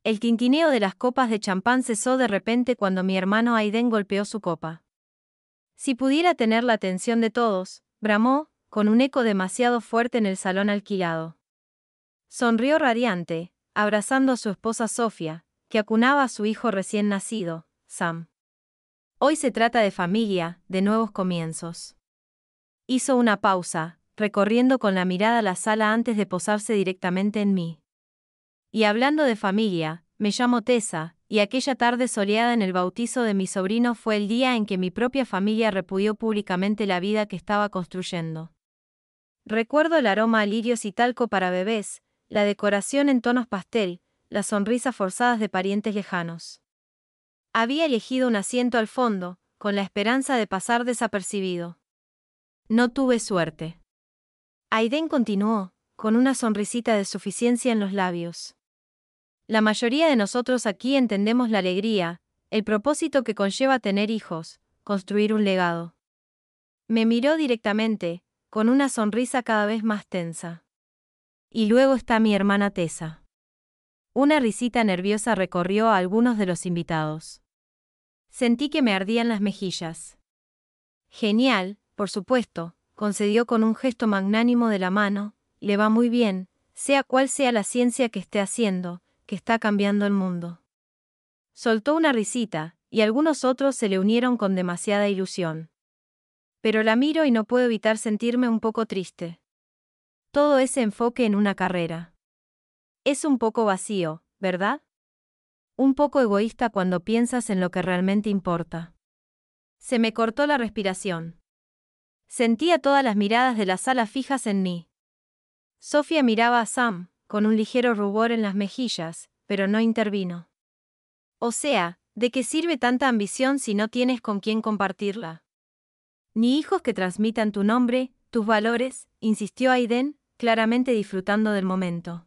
El tintineo de las copas de champán cesó de repente cuando mi hermano Aiden golpeó su copa. Si pudiera tener la atención de todos, bramó, con un eco demasiado fuerte en el salón alquilado. Sonrió radiante, abrazando a su esposa Sofía, que acunaba a su hijo recién nacido, Sam. Hoy se trata de familia, de nuevos comienzos. Hizo una pausa, recorriendo con la mirada la sala antes de posarse directamente en mí. Y hablando de familia, me llamo Tessa, y aquella tarde soleada en el bautizo de mi sobrino fue el día en que mi propia familia repudió públicamente la vida que estaba construyendo. Recuerdo el aroma a lirios y talco para bebés, la decoración en tonos pastel, las sonrisas forzadas de parientes lejanos. Había elegido un asiento al fondo, con la esperanza de pasar desapercibido. No tuve suerte. Aiden continuó, con una sonrisita de suficiencia en los labios. La mayoría de nosotros aquí entendemos la alegría, el propósito que conlleva tener hijos, construir un legado. Me miró directamente, con una sonrisa cada vez más tensa. Y luego está mi hermana Tessa. Una risita nerviosa recorrió a algunos de los invitados. Sentí que me ardían las mejillas. Genial, por supuesto, concedió con un gesto magnánimo de la mano, le va muy bien, sea cual sea la ciencia que esté haciendo, que está cambiando el mundo. Soltó una risita, y algunos otros se le unieron con demasiada ilusión. Pero la miro y no puedo evitar sentirme un poco triste. Todo ese enfoque en una carrera. Es un poco vacío, ¿verdad? Un poco egoísta cuando piensas en lo que realmente importa. Se me cortó la respiración. Sentía todas las miradas de la sala fijas en mí. Sofía miraba a Sam, con un ligero rubor en las mejillas, pero no intervino. O sea, ¿de qué sirve tanta ambición si no tienes con quién compartirla? Ni hijos que transmitan tu nombre, tus valores, insistió Aiden, claramente disfrutando del momento.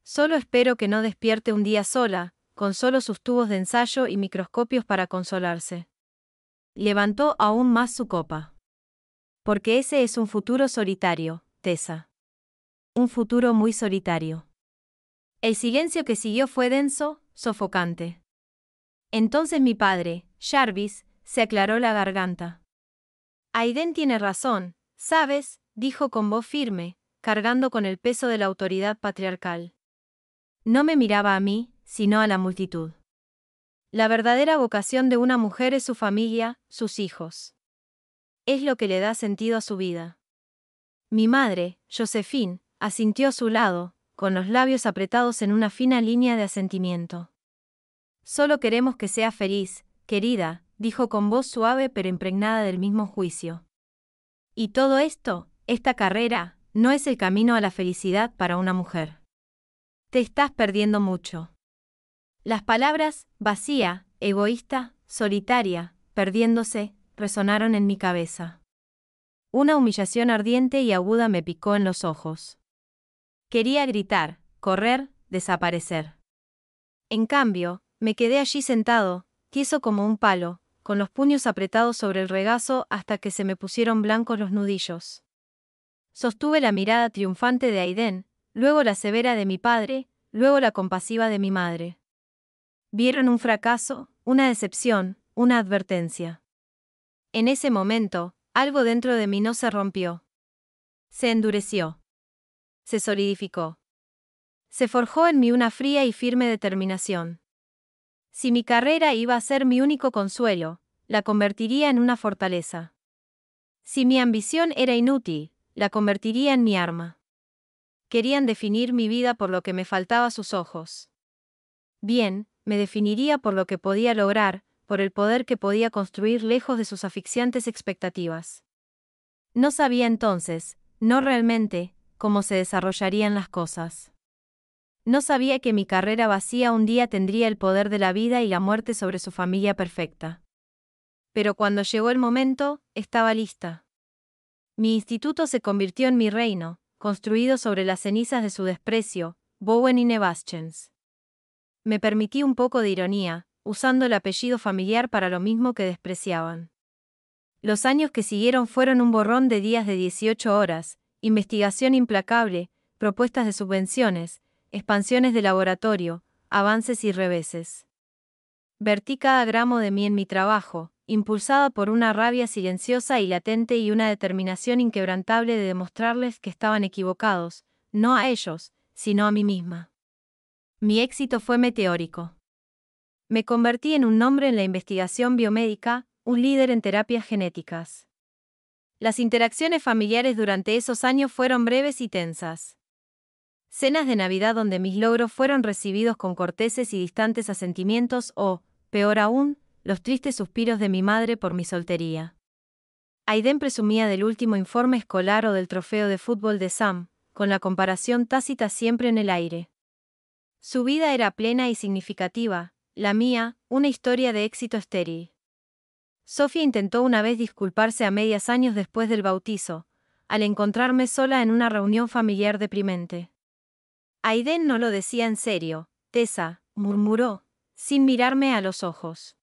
Solo espero que no despierte un día sola, con solo sus tubos de ensayo y microscopios para consolarse. Levantó aún más su copa. Porque ese es un futuro solitario, Tessa. Un futuro muy solitario. El silencio que siguió fue denso, sofocante. Entonces mi padre, Jarvis, se aclaró la garganta. Aiden tiene razón, ¿sabes?, dijo con voz firme, cargando con el peso de la autoridad patriarcal. No me miraba a mí, sino a la multitud. La verdadera vocación de una mujer es su familia, sus hijos. Es lo que le da sentido a su vida. Mi madre, Josephine, asintió a su lado, con los labios apretados en una fina línea de asentimiento. Solo queremos que seas feliz, querida, dijo con voz suave pero impregnada del mismo juicio. Y todo esto, esta carrera, no es el camino a la felicidad para una mujer. Te estás perdiendo mucho. Las palabras, vacía, egoísta, solitaria, perdiéndose, resonaron en mi cabeza. Una humillación ardiente y aguda me picó en los ojos. Quería gritar, correr, desaparecer. En cambio, me quedé allí sentado, tieso como un palo, con los puños apretados sobre el regazo hasta que se me pusieron blancos los nudillos. Sostuve la mirada triunfante de Aiden, luego la severa de mi padre, luego la compasiva de mi madre. Vieron un fracaso, una decepción, una advertencia. En ese momento, algo dentro de mí no se rompió. Se endureció. Se solidificó. Se forjó en mí una fría y firme determinación. Si mi carrera iba a ser mi único consuelo, la convertiría en una fortaleza. Si mi ambición era inútil, la convertiría en mi arma. Querían definir mi vida por lo que me faltaba a sus ojos. Bien, me definiría por lo que podía lograr, por el poder que podía construir lejos de sus asfixiantes expectativas. No sabía entonces, no realmente, cómo se desarrollarían las cosas. No sabía que mi carrera vacía un día tendría el poder de la vida y la muerte sobre su familia perfecta. Pero cuando llegó el momento, estaba lista. Mi instituto se convirtió en mi reino, construido sobre las cenizas de su desprecio, Bowen y Nevaschens. Me permití un poco de ironía, usando el apellido familiar para lo mismo que despreciaban. Los años que siguieron fueron un borrón de días de 18 horas, investigación implacable, propuestas de subvenciones, expansiones de laboratorio, avances y reveses. Vertí cada gramo de mí en mi trabajo, impulsada por una rabia silenciosa y latente y una determinación inquebrantable de demostrarles que estaban equivocados, no a ellos, sino a mí misma. Mi éxito fue meteórico. Me convertí en un nombre en la investigación biomédica, un líder en terapias genéticas. Las interacciones familiares durante esos años fueron breves y tensas. Cenas de Navidad donde mis logros fueron recibidos con corteses y distantes asentimientos o, peor aún, los tristes suspiros de mi madre por mi soltería. Aiden presumía del último informe escolar o del trofeo de fútbol de Sam, con la comparación tácita siempre en el aire. Su vida era plena y significativa, la mía, una historia de éxito estéril. Sofía intentó una vez disculparse a medias años después del bautizo, al encontrarme sola en una reunión familiar deprimente. Aiden no lo decía en serio, Tessa, murmuró, sin mirarme a los ojos.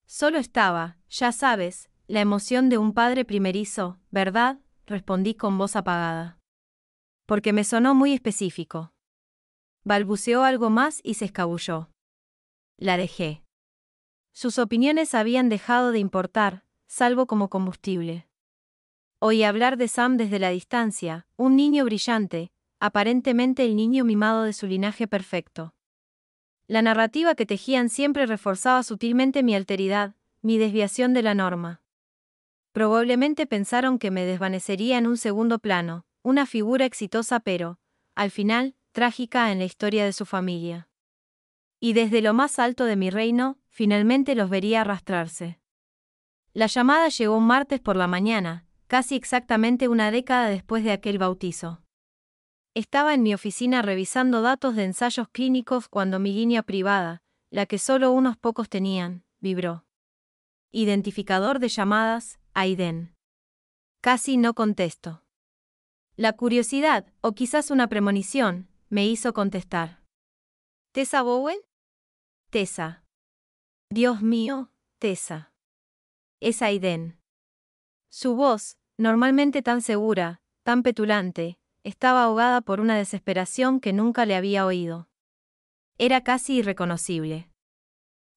Solo estaba, ya sabes, la emoción de un padre primerizo, ¿verdad?, respondí con voz apagada. Porque me sonó muy específico. Balbuceó algo más y se escabulló. La dejé. Sus opiniones habían dejado de importar, salvo como combustible. Oí hablar de Sam desde la distancia, un niño brillante, aparentemente el niño mimado de su linaje perfecto. La narrativa que tejían siempre reforzaba sutilmente mi alteridad, mi desviación de la norma. Probablemente pensaron que me desvanecería en un segundo plano, una figura exitosa pero, al final, trágica en la historia de su familia. Y desde lo más alto de mi reino, finalmente los vería arrastrarse. La llamada llegó un martes por la mañana, casi exactamente una década después de aquel bautizo. Estaba en mi oficina revisando datos de ensayos clínicos cuando mi línea privada, la que solo unos pocos tenían, vibró. Identificador de llamadas, Aiden. Casi no contesto. La curiosidad, o quizás una premonición, me hizo contestar. ¿Tessa Bowen? Tessa. Dios mío, Tessa. Es Aiden. Su voz, normalmente tan segura, tan petulante, estaba ahogada por una desesperación que nunca le había oído. Era casi irreconocible.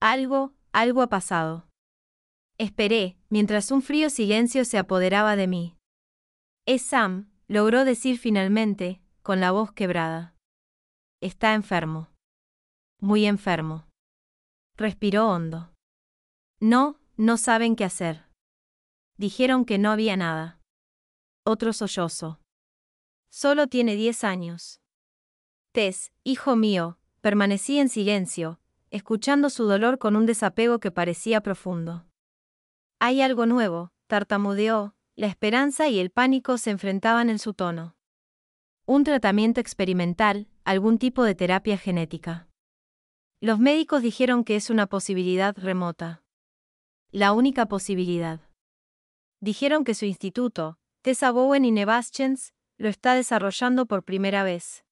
Algo ha pasado. Esperé, mientras un frío silencio se apoderaba de mí. Es Sam, logró decir finalmente, con la voz quebrada. Está enfermo. Muy enfermo. Respiró hondo. No saben qué hacer. Dijeron que no había nada. Otro sollozo. Solo tiene 10 años. Tess, hijo mío, permanecí en silencio, escuchando su dolor con un desapego que parecía profundo. Hay algo nuevo, tartamudeó, la esperanza y el pánico se enfrentaban en su tono. Un tratamiento experimental, algún tipo de terapia genética. Los médicos dijeron que es una posibilidad remota. La única posibilidad. Dijeron que su instituto, Tessa Bowen y Nevaschens, lo está desarrollando por primera vez.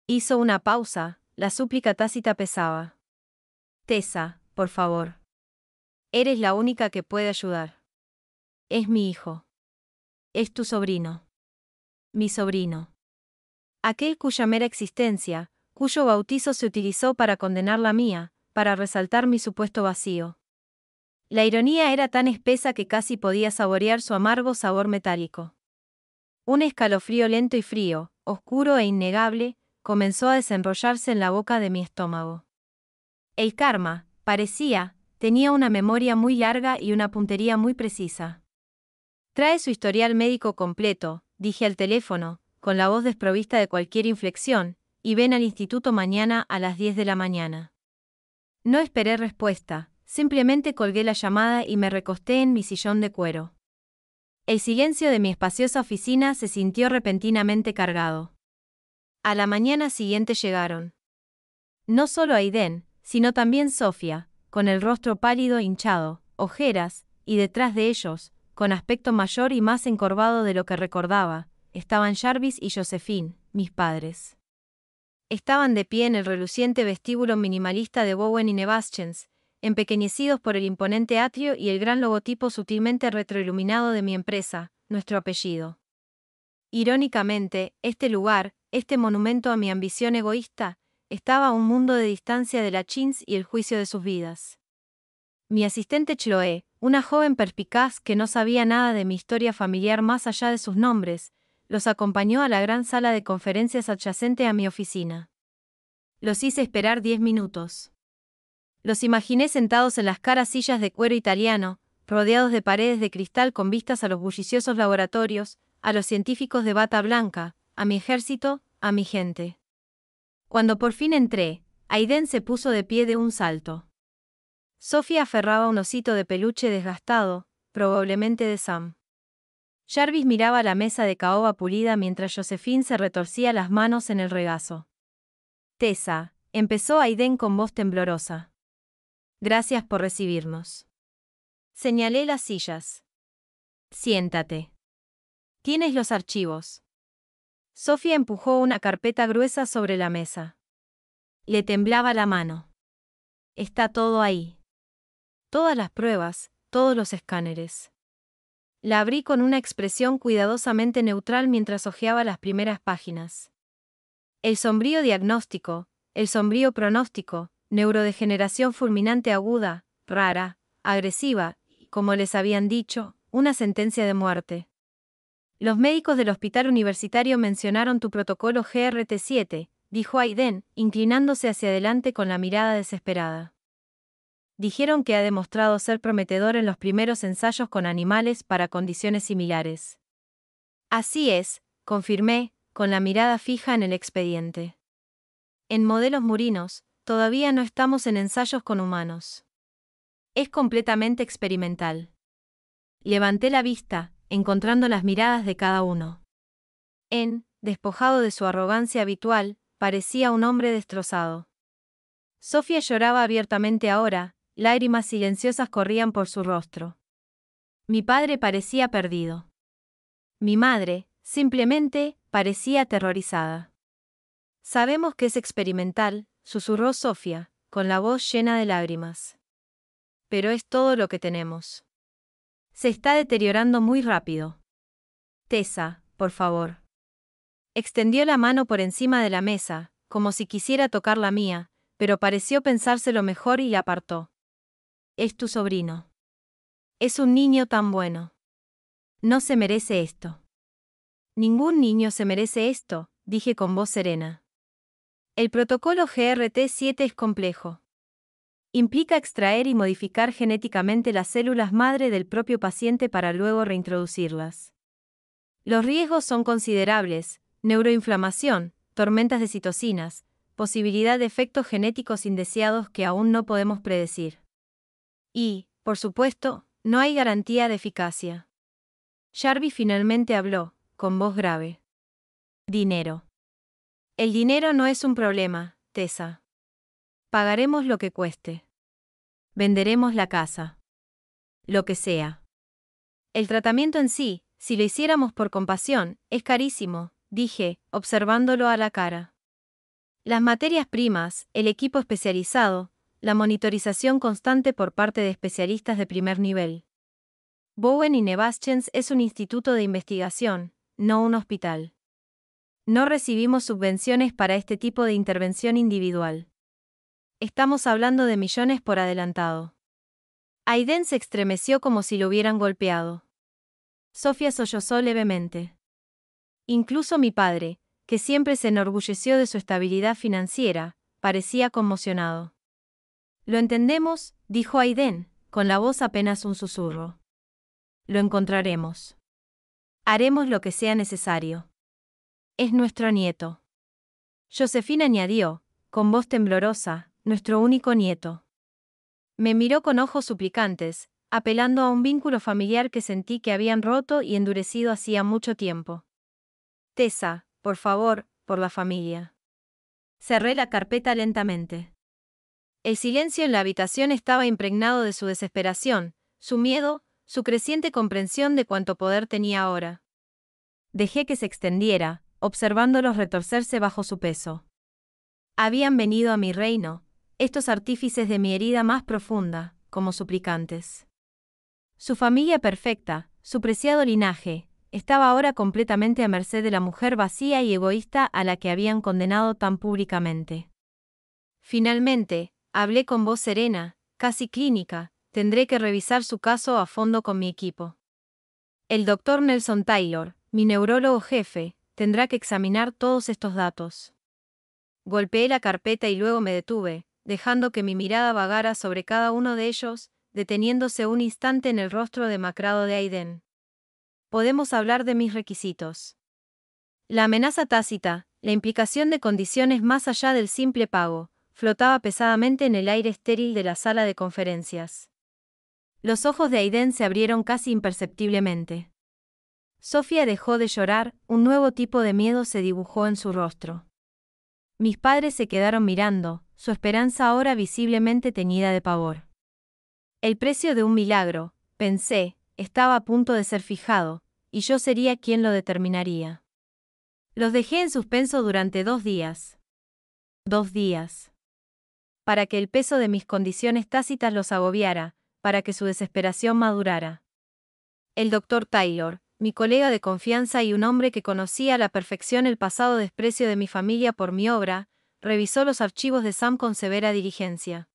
Hizo una pausa, la súplica tácita pesaba. Tessa, por favor. Eres la única que puede ayudar. Es mi hijo. Es tu sobrino. Mi sobrino. Aquel cuya mera existencia, cuyo bautizo se utilizó para condenar la mía, para resaltar mi supuesto vacío. La ironía era tan espesa que casi podía saborear su amargo sabor metálico. Un escalofrío lento y frío, oscuro e innegable, comenzó a desenrollarse en la boca de mi estómago. El karma, parecía, tenía una memoria muy larga y una puntería muy precisa. Trae su historial médico completo, dije al teléfono, con la voz desprovista de cualquier inflexión, y ven al instituto mañana a las 10 de la mañana. No esperé respuesta, simplemente colgué la llamada y me recosté en mi sillón de cuero. El silencio de mi espaciosa oficina se sintió repentinamente cargado. A la mañana siguiente llegaron. No solo Aiden, sino también Sofía, con el rostro pálido e hinchado, ojeras, y detrás de ellos, con aspecto mayor y más encorvado de lo que recordaba, estaban Jarvis y Josephine, mis padres. Estaban de pie en el reluciente vestíbulo minimalista de Bowen y Nevaschens, empequeñecidos por el imponente atrio y el gran logotipo sutilmente retroiluminado de mi empresa, nuestro apellido. Irónicamente, este lugar, este monumento a mi ambición egoísta, estaba a un mundo de distancia de la Chins y el juicio de sus vidas. Mi asistente Chloe, una joven perspicaz que no sabía nada de mi historia familiar más allá de sus nombres, los acompañó a la gran sala de conferencias adyacente a mi oficina. Los hice esperar 10 minutos. Los imaginé sentados en las caras sillas de cuero italiano, rodeados de paredes de cristal con vistas a los bulliciosos laboratorios, a los científicos de bata blanca, a mi ejército, a mi gente. Cuando por fin entré, Aiden se puso de pie de un salto. Sofía aferraba un osito de peluche desgastado, probablemente de Sam. Jarvis miraba la mesa de caoba pulida mientras Josephine se retorcía las manos en el regazo. Tessa, empezó Aiden con voz temblorosa. Gracias por recibirnos. Señalé las sillas. Siéntate. Tienes los archivos. Sofía empujó una carpeta gruesa sobre la mesa. Le temblaba la mano. Está todo ahí. Todas las pruebas, todos los escáneres. La abrí con una expresión cuidadosamente neutral mientras hojeaba las primeras páginas. El sombrío diagnóstico, el sombrío pronóstico, neurodegeneración fulminante aguda, rara, agresiva, y, como les habían dicho, una sentencia de muerte. Los médicos del hospital universitario mencionaron tu protocolo GRT7, dijo Aiden, inclinándose hacia adelante con la mirada desesperada. Dijeron que ha demostrado ser prometedor en los primeros ensayos con animales para condiciones similares. Así es, confirmé, con la mirada fija en el expediente. En modelos murinos, todavía no estamos en ensayos con humanos. Es completamente experimental. Levanté la vista, encontrando las miradas de cada uno. Despojado de su arrogancia habitual, parecía un hombre destrozado. Sofía lloraba abiertamente ahora, lágrimas silenciosas corrían por su rostro. Mi padre parecía perdido. Mi madre, simplemente, parecía aterrorizada. Sabemos que es experimental, susurró Sofía, con la voz llena de lágrimas. Pero es todo lo que tenemos. Se está deteriorando muy rápido. Tessa, por favor. Extendió la mano por encima de la mesa, como si quisiera tocar la mía, pero pareció pensárselo mejor y la apartó. Es tu sobrino. Es un niño tan bueno. No se merece esto. Ningún niño se merece esto, dije con voz serena. El protocolo GRT7 es complejo. Implica extraer y modificar genéticamente las células madre del propio paciente para luego reintroducirlas. Los riesgos son considerables: neuroinflamación, tormentas de citocinas, posibilidad de efectos genéticos indeseados que aún no podemos predecir. Y, por supuesto, no hay garantía de eficacia. Jarvis finalmente habló, con voz grave. Dinero. El dinero no es un problema, Tessa. Pagaremos lo que cueste. Venderemos la casa. Lo que sea. El tratamiento en sí, si lo hiciéramos por compasión, es carísimo, dije, observándolo a la cara. Las materias primas, el equipo especializado, la monitorización constante por parte de especialistas de primer nivel. Bowen y Nevaschens es un instituto de investigación, no un hospital. No recibimos subvenciones para este tipo de intervención individual. Estamos hablando de millones por adelantado. Aiden se estremeció como si lo hubieran golpeado. Sofía sollozó levemente. Incluso mi padre, que siempre se enorgulleció de su estabilidad financiera, parecía conmocionado. Lo entendemos, dijo Aiden, con la voz apenas un susurro. Lo encontraremos. Haremos lo que sea necesario. Es nuestro nieto. Josephine añadió, con voz temblorosa, nuestro único nieto. Me miró con ojos suplicantes, apelando a un vínculo familiar que sentí que habían roto y endurecido hacía mucho tiempo. Tessa, por favor, por la familia. Cerré la carpeta lentamente. El silencio en la habitación estaba impregnado de su desesperación, su miedo, su creciente comprensión de cuánto poder tenía ahora. Dejé que se extendiera, observándolos retorcerse bajo su peso. Habían venido a mi reino, estos artífices de mi herida más profunda, como suplicantes. Su familia perfecta, su preciado linaje, estaba ahora completamente a merced de la mujer vacía y egoísta a la que habían condenado tan públicamente. Finalmente, hablé con voz serena, casi clínica, tendré que revisar su caso a fondo con mi equipo. El Dr. Nelson Taylor, mi neurólogo jefe, tendrá que examinar todos estos datos. Golpeé la carpeta y luego me detuve, dejando que mi mirada vagara sobre cada uno de ellos, deteniéndose un instante en el rostro demacrado de Aiden. Podemos hablar de mis requisitos. La amenaza tácita, la implicación de condiciones más allá del simple pago, flotaba pesadamente en el aire estéril de la sala de conferencias. Los ojos de Aiden se abrieron casi imperceptiblemente. Sofía dejó de llorar, un nuevo tipo de miedo se dibujó en su rostro. Mis padres se quedaron mirando, su esperanza ahora visiblemente teñida de pavor. El precio de un milagro, pensé, estaba a punto de ser fijado, y yo sería quien lo determinaría. Los dejé en suspenso durante 2 días. 2 días. Para que el peso de mis condiciones tácitas los agobiara, para que su desesperación madurara. El Dr. Taylor, mi colega de confianza y un hombre que conocía a la perfección el pasado desprecio de mi familia por mi obra, revisó los archivos de Sam con severa diligencia.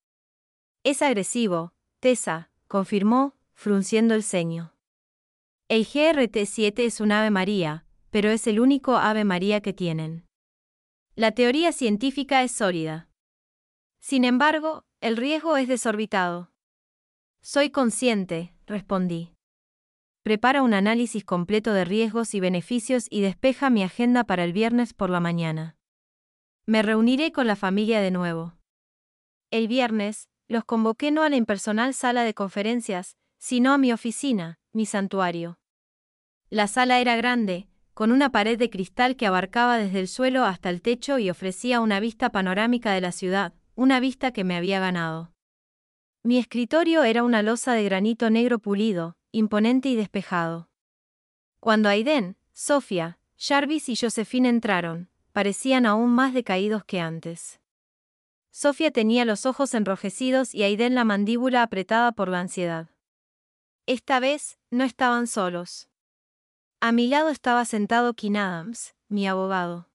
Es agresivo, Tessa, confirmó, frunciendo el ceño. El GRT-7 es un Ave María, pero es el único Ave María que tienen. La teoría científica es sólida. Sin embargo, el riesgo es desorbitado. Soy consciente, respondí. Prepara un análisis completo de riesgos y beneficios y despeja mi agenda para el viernes por la mañana. Me reuniré con la familia de nuevo. El viernes, los convoqué no a la impersonal sala de conferencias, sino a mi oficina, mi santuario. La sala era grande, con una pared de cristal que abarcaba desde el suelo hasta el techo y ofrecía una vista panorámica de la ciudad, una vista que me había ganado. Mi escritorio era una losa de granito negro pulido, imponente y despejado. Cuando Aiden, Sofía, Jarvis y Josephine entraron, parecían aún más decaídos que antes. Sofía tenía los ojos enrojecidos y Aiden la mandíbula apretada por la ansiedad. Esta vez, no estaban solos. A mi lado estaba sentado Ken Adams, mi abogado.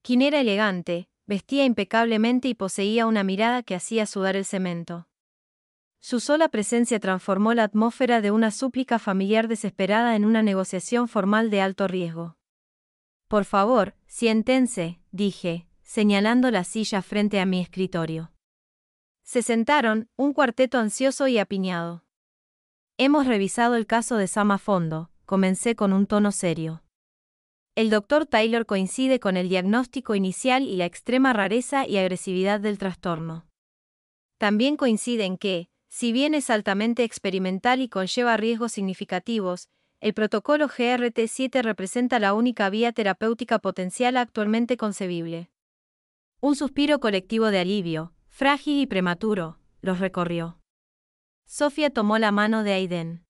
Ken era elegante, vestía impecablemente y poseía una mirada que hacía sudar el cemento. Su sola presencia transformó la atmósfera de una súplica familiar desesperada en una negociación formal de alto riesgo. Por favor, siéntense, dije, señalando la silla frente a mi escritorio. Se sentaron, un cuarteto ansioso y apiñado. Hemos revisado el caso de Sam a fondo, comencé con un tono serio. El Dr. Taylor coincide con el diagnóstico inicial y la extrema rareza y agresividad del trastorno. También coincide en que, si bien es altamente experimental y conlleva riesgos significativos, el protocolo GRT-7 representa la única vía terapéutica potencial actualmente concebible. Un suspiro colectivo de alivio, frágil y prematuro, los recorrió. Sofía tomó la mano de Aiden.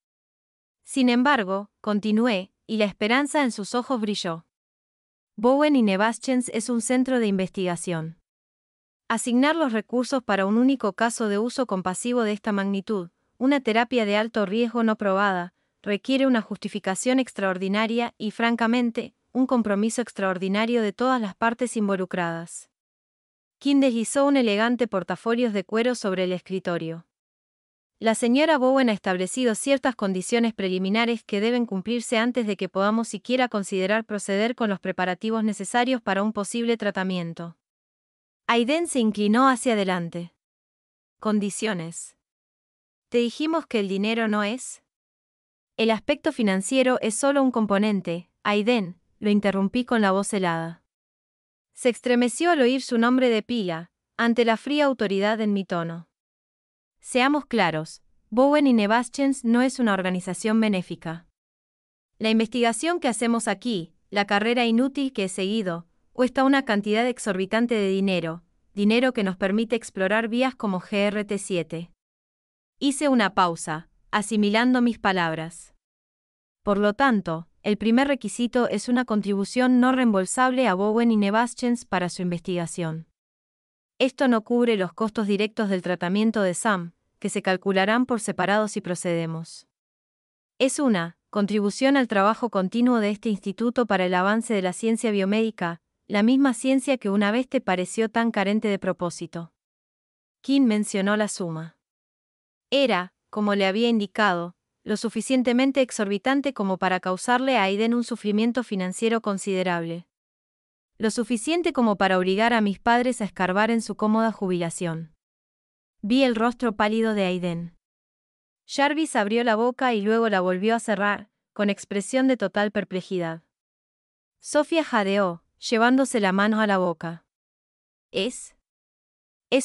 Sin embargo, continué, y la esperanza en sus ojos brilló. Bowen y Nevaschens es un centro de investigación. Asignar los recursos para un único caso de uso compasivo de esta magnitud, una terapia de alto riesgo no probada, requiere una justificación extraordinaria y, francamente, un compromiso extraordinario de todas las partes involucradas. Ken deslizó un elegante portafolio de cuero sobre el escritorio. La señora Bowen ha establecido ciertas condiciones preliminares que deben cumplirse antes de que podamos siquiera considerar proceder con los preparativos necesarios para un posible tratamiento. Aiden se inclinó hacia adelante. Condiciones. ¿Te dijimos que el dinero no es? El aspecto financiero es solo un componente, Aiden, lo interrumpí con la voz helada. Se estremeció al oír su nombre de pila, ante la fría autoridad en mi tono. Seamos claros, Bowen y Nevaschens no es una organización benéfica. La investigación que hacemos aquí, la carrera inútil que he seguido, cuesta una cantidad exorbitante de dinero que nos permite explorar vías como GRT-7. Hice una pausa, asimilando mis palabras. Por lo tanto, el primer requisito es una contribución no reembolsable a Bowen y Nevaschens para su investigación. Esto no cubre los costos directos del tratamiento de Sam, que se calcularán por separado si procedemos. Es una contribución al trabajo continuo de este instituto para el avance de la ciencia biomédica, la misma ciencia que una vez te pareció tan carente de propósito. Kim mencionó la suma. Era, como le había indicado, lo suficientemente exorbitante como para causarle a Aiden un sufrimiento financiero considerable. Lo suficiente como para obligar a mis padres a escarbar en su cómoda jubilación. Vi el rostro pálido de Aiden. Jarvis abrió la boca y luego la volvió a cerrar, con expresión de total perplejidad. Sofía jadeó, llevándose la mano a la boca. Es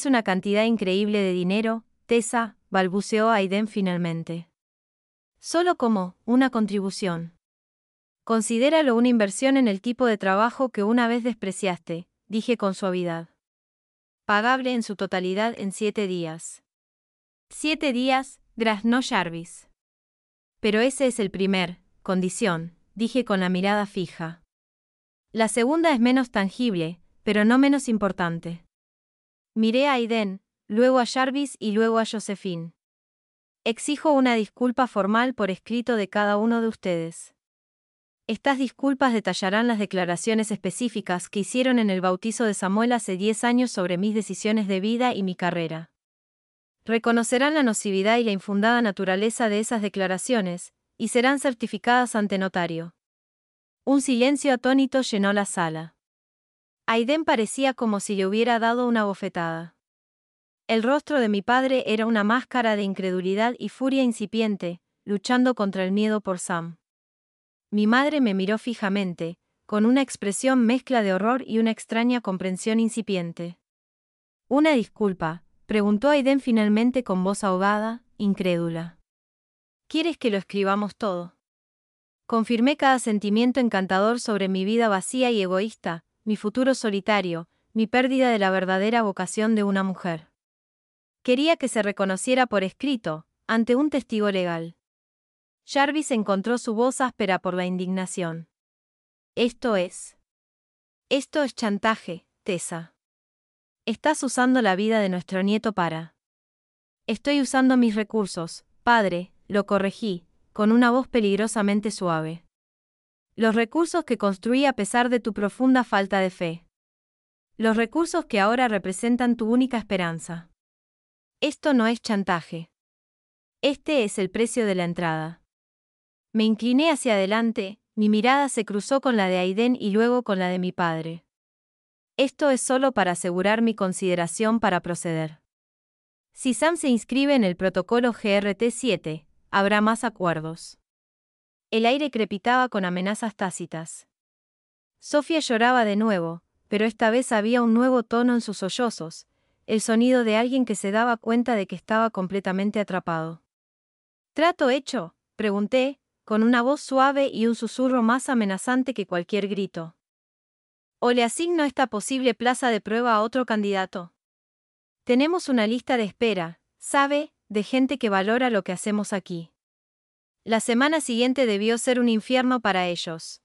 una cantidad increíble de dinero, Tessa, balbuceó Aiden finalmente. Solo como una contribución. Considéralo una inversión en el tipo de trabajo que una vez despreciaste, dije con suavidad. Pagable en su totalidad en 7 días. 7 días, graznó Jarvis. Pero ese es el primer condición, dije con la mirada fija. La segunda es menos tangible, pero no menos importante. Miré a Aiden, luego a Jarvis y luego a Josephine. Exijo una disculpa formal por escrito de cada uno de ustedes. Estas disculpas detallarán las declaraciones específicas que hicieron en el bautizo de Samuel hace 10 años sobre mis decisiones de vida y mi carrera. Reconocerán la nocividad y la infundada naturaleza de esas declaraciones, y serán certificadas ante notario. Un silencio atónito llenó la sala. Aiden parecía como si le hubiera dado una bofetada. El rostro de mi padre era una máscara de incredulidad y furia incipiente, luchando contra el miedo por Sam. Mi madre me miró fijamente, con una expresión mezcla de horror y una extraña comprensión incipiente. «¿Una disculpa?», preguntó Aiden finalmente con voz ahogada, incrédula. «¿Quieres que lo escribamos todo?». Confirmé cada sentimiento encantador sobre mi vida vacía y egoísta, mi futuro solitario, mi pérdida de la verdadera vocación de una mujer. Quería que se reconociera por escrito, ante un testigo legal. Jarvis encontró su voz áspera por la indignación. Esto es chantaje, Tessa. Estás usando la vida de nuestro nieto para... Estoy usando mis recursos, padre, lo corregí, con una voz peligrosamente suave. Los recursos que construí a pesar de tu profunda falta de fe. Los recursos que ahora representan tu única esperanza. Esto no es chantaje. Este es el precio de la entrada. Me incliné hacia adelante, mi mirada se cruzó con la de Aiden y luego con la de mi padre. Esto es solo para asegurar mi consideración para proceder. Si Sam se inscribe en el protocolo GRT-7, habrá más acuerdos. El aire crepitaba con amenazas tácitas. Sofía lloraba de nuevo, pero esta vez había un nuevo tono en sus sollozos, el sonido de alguien que se daba cuenta de que estaba completamente atrapado. ¿Trato hecho?, pregunté, con una voz suave y un susurro más amenazante que cualquier grito. ¿O le asigno esta posible plaza de prueba a otro candidato? Tenemos una lista de espera, ¿sabe?, de gente que valora lo que hacemos aquí. La semana siguiente debió ser un infierno para ellos.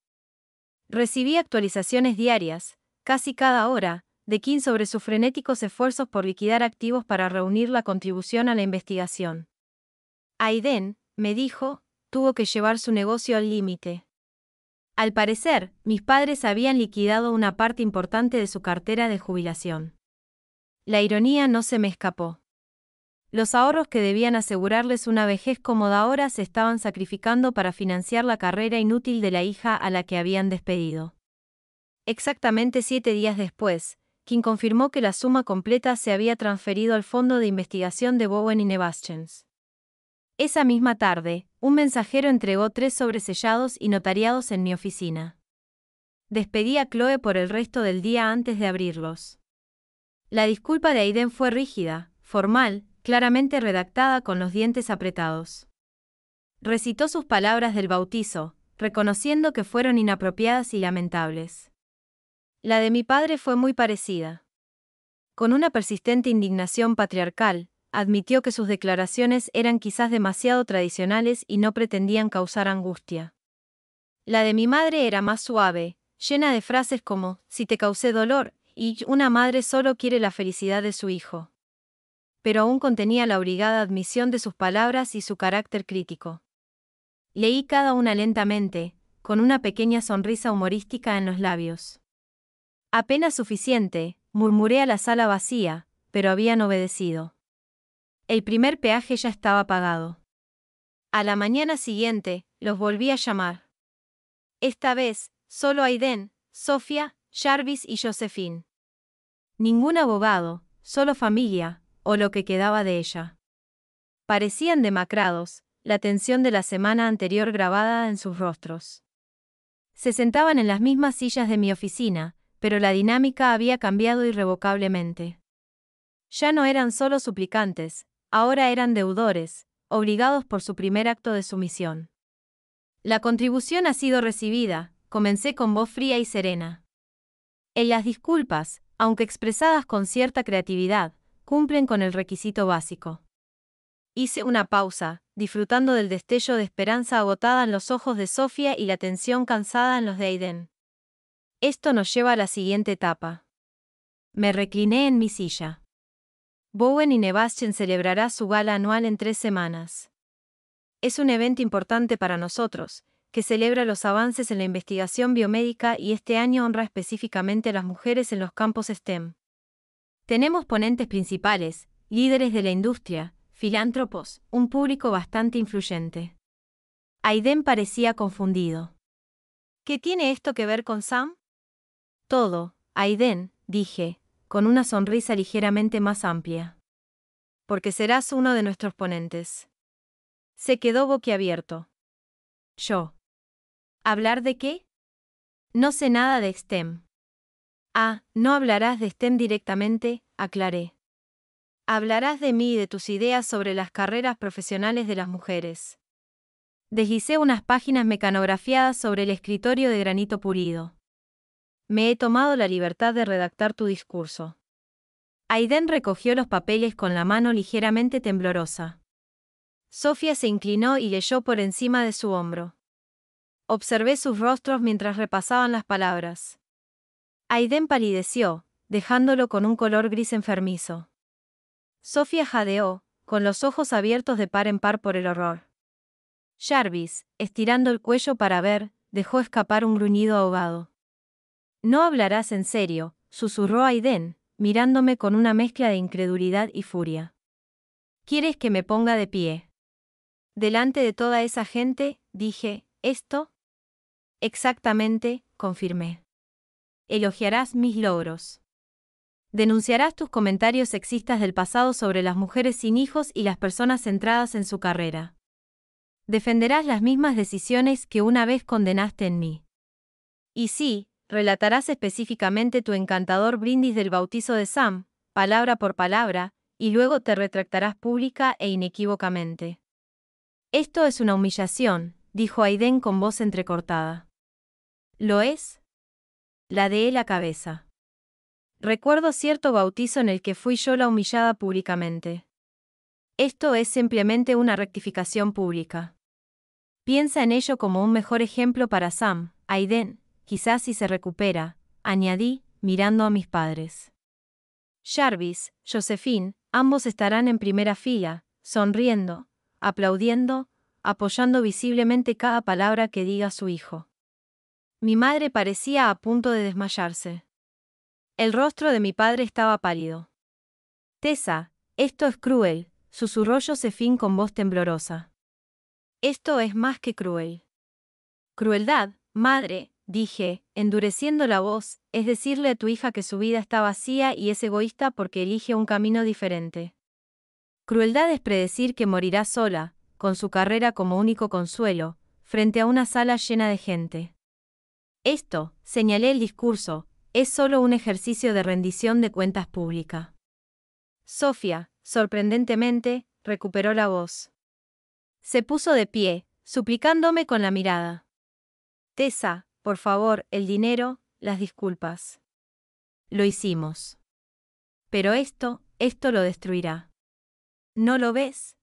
Recibí actualizaciones diarias, casi cada hora, de Kim sobre sus frenéticos esfuerzos por liquidar activos para reunir la contribución a la investigación. Aiden, me dijo, tuvo que llevar su negocio al límite. Al parecer, mis padres habían liquidado una parte importante de su cartera de jubilación. La ironía no se me escapó. Los ahorros que debían asegurarles una vejez cómoda ahora se estaban sacrificando para financiar la carrera inútil de la hija a la que habían despedido. Exactamente 7 días después, Kim confirmó que la suma completa se había transferido al fondo de investigación de Bowen y Nebaschens. Esa misma tarde, un mensajero entregó 3 sobres sellados y notariados en mi oficina. Despedí a Chloe por el resto del día antes de abrirlos. La disculpa de Aiden fue rígida, formal, claramente redactada con los dientes apretados. Recitó sus palabras del bautizo, reconociendo que fueron inapropiadas y lamentables. La de mi padre fue muy parecida. Con una persistente indignación patriarcal, admitió que sus declaraciones eran quizás demasiado tradicionales y no pretendían causar angustia. La de mi madre era más suave, llena de frases como, si te causé dolor, y una madre solo quiere la felicidad de su hijo. Pero aún contenía la obligada admisión de sus palabras y su carácter crítico. Leí cada una lentamente, con una pequeña sonrisa humorística en los labios. Apenas suficiente, murmuré a la sala vacía, pero habían obedecido. El primer peaje ya estaba pagado. A la mañana siguiente, los volví a llamar. Esta vez, solo Aiden, Sofía, Jarvis y Josephine. Ningún abogado, solo familia, o lo que quedaba de ella. Parecían demacrados, la tensión de la semana anterior grabada en sus rostros. Se sentaban en las mismas sillas de mi oficina, pero la dinámica había cambiado irrevocablemente. Ya no eran solo suplicantes, ahora eran deudores, obligados por su primer acto de sumisión. La contribución ha sido recibida, comencé con voz fría y serena. Las disculpas, aunque expresadas con cierta creatividad, cumplen con el requisito básico. Hice una pausa, disfrutando del destello de esperanza agotada en los ojos de Sofía y la tensión cansada en los de Aiden. Esto nos lleva a la siguiente etapa. Me recliné en mi silla. Bowen y Nebastian celebrará su gala anual en 3 semanas. Es un evento importante para nosotros, que celebra los avances en la investigación biomédica y este año honra específicamente a las mujeres en los campos STEM. Tenemos ponentes principales, líderes de la industria, filántropos, un público bastante influyente. Aiden parecía confundido. ¿Qué tiene esto que ver con Sam? Todo, Aiden, dije, con una sonrisa ligeramente más amplia. Porque serás uno de nuestros ponentes. Se quedó boquiabierto. Yo. ¿Hablar de qué? No sé nada de STEM. Ah, no hablarás de STEM directamente, aclaré. Hablarás de mí y de tus ideas sobre las carreras profesionales de las mujeres. Deslicé unas páginas mecanografiadas sobre el escritorio de granito pulido. Me he tomado la libertad de redactar tu discurso. Aiden recogió los papeles con la mano ligeramente temblorosa. Sofía se inclinó y leyó por encima de su hombro. Observé sus rostros mientras repasaban las palabras. Aiden palideció, dejándolo con un color gris enfermizo. Sofía jadeó, con los ojos abiertos de par en par por el horror. Jarvis, estirando el cuello para ver, dejó escapar un gruñido ahogado. «No hablarás en serio», susurró Aiden, mirándome con una mezcla de incredulidad y furia. «¿Quieres que me ponga de pie?» «Delante de toda esa gente», dije, «¿esto?» «Exactamente», confirmé. «Elogiarás mis logros. Denunciarás tus comentarios sexistas del pasado sobre las mujeres sin hijos y las personas centradas en su carrera. Defenderás las mismas decisiones que una vez condenaste en mí. Y sí, relatarás específicamente tu encantador brindis del bautizo de Sam, palabra por palabra, y luego te retractarás pública e inequívocamente. Esto es una humillación, dijo Aiden con voz entrecortada. ¿Lo es? Ladeé la cabeza. Recuerdo cierto bautizo en el que fui yo la humillada públicamente. Esto es simplemente una rectificación pública. Piensa en ello como un mejor ejemplo para Sam, Aiden, quizás si se recupera, añadí, mirando a mis padres. Jarvis, Josephine, ambos estarán en primera fila, sonriendo, aplaudiendo, apoyando visiblemente cada palabra que diga su hijo. Mi madre parecía a punto de desmayarse. El rostro de mi padre estaba pálido. Tessa, esto es cruel, susurró Josephine con voz temblorosa. Esto es más que cruel. Crueldad, madre, dije, endureciendo la voz, es decirle a tu hija que su vida está vacía y es egoísta porque elige un camino diferente. Crueldad es predecir que morirá sola, con su carrera como único consuelo, frente a una sala llena de gente. Esto, señalé el discurso, es solo un ejercicio de rendición de cuentas pública. Sofía, sorprendentemente, recuperó la voz. Se puso de pie, suplicándome con la mirada. Tessa, por favor, el dinero, las disculpas. Lo hicimos. Pero esto lo destruirá. ¿No lo ves?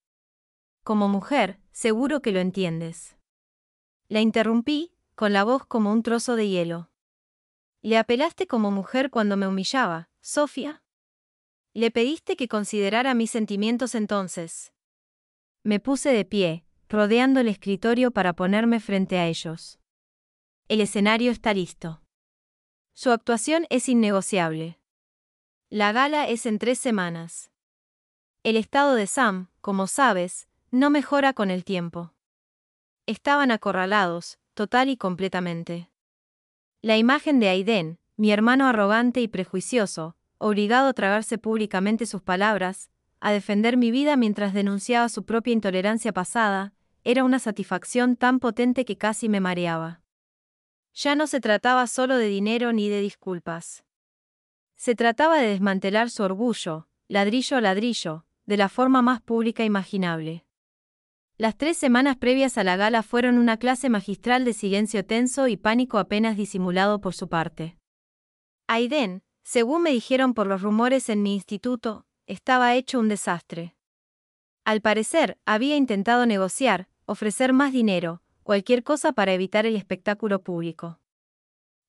Como mujer, seguro que lo entiendes. La interrumpí, con la voz como un trozo de hielo. ¿Le apelaste como mujer cuando me humillaba, Sofía? ¿Le pediste que considerara mis sentimientos entonces? Me puse de pie, rodeando el escritorio para ponerme frente a ellos. El escenario está listo. Su actuación es innegociable. La gala es en 3 semanas. El estado de Sam, como sabes, no mejora con el tiempo. Estaban acorralados, total y completamente. La imagen de Aiden, mi hermano arrogante y prejuicioso, obligado a tragarse públicamente sus palabras, a defender mi vida mientras denunciaba su propia intolerancia pasada, era una satisfacción tan potente que casi me mareaba. Ya no se trataba solo de dinero ni de disculpas. Se trataba de desmantelar su orgullo, ladrillo a ladrillo, de la forma más pública imaginable. Las 3 semanas previas a la gala fueron una clase magistral de silencio tenso y pánico apenas disimulado por su parte. Aiden, según me dijeron por los rumores en mi instituto, estaba hecho un desastre. Al parecer, había intentado negociar, ofrecer más dinero, cualquier cosa para evitar el espectáculo público.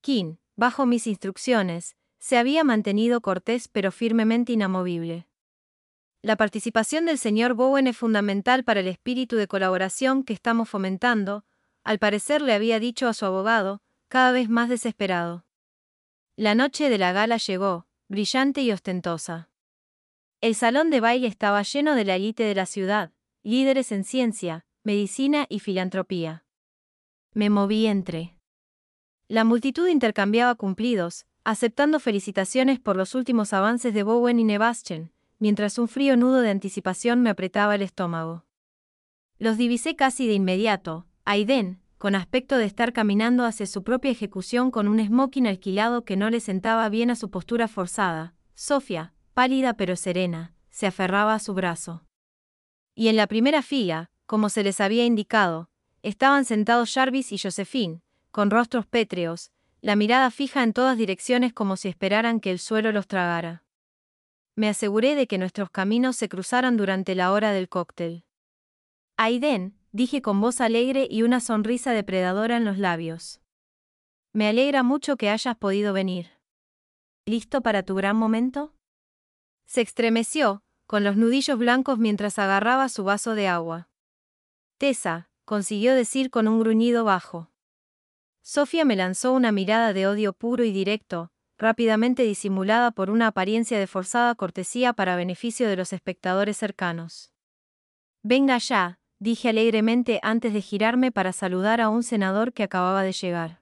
Kim, bajo mis instrucciones, se había mantenido cortés pero firmemente inamovible. La participación del señor Bowen es fundamental para el espíritu de colaboración que estamos fomentando, al parecer le había dicho a su abogado, cada vez más desesperado. La noche de la gala llegó, brillante y ostentosa. El salón de baile estaba lleno de la élite de la ciudad, líderes en ciencia, medicina y filantropía. Me moví entre. La multitud intercambiaba cumplidos, aceptando felicitaciones por los últimos avances de Bowen y Nebastian, mientras un frío nudo de anticipación me apretaba el estómago. Los divisé casi de inmediato, Aiden, con aspecto de estar caminando hacia su propia ejecución con un smoking alquilado que no le sentaba bien a su postura forzada. Sofía, pálida pero serena, se aferraba a su brazo. Y en la primera fila, como se les había indicado, estaban sentados Jarvis y Josephine, con rostros pétreos, la mirada fija en todas direcciones como si esperaran que el suelo los tragara. Me aseguré de que nuestros caminos se cruzaran durante la hora del cóctel. Aiden, dije con voz alegre y una sonrisa depredadora en los labios. Me alegra mucho que hayas podido venir. ¿Listo para tu gran momento? Se estremeció, con los nudillos blancos mientras agarraba su vaso de agua. Tessa, consiguió decir con un gruñido bajo. Sofía me lanzó una mirada de odio puro y directo, rápidamente disimulada por una apariencia de forzada cortesía para beneficio de los espectadores cercanos. Venga ya, dije alegremente antes de girarme para saludar a un senador que acababa de llegar.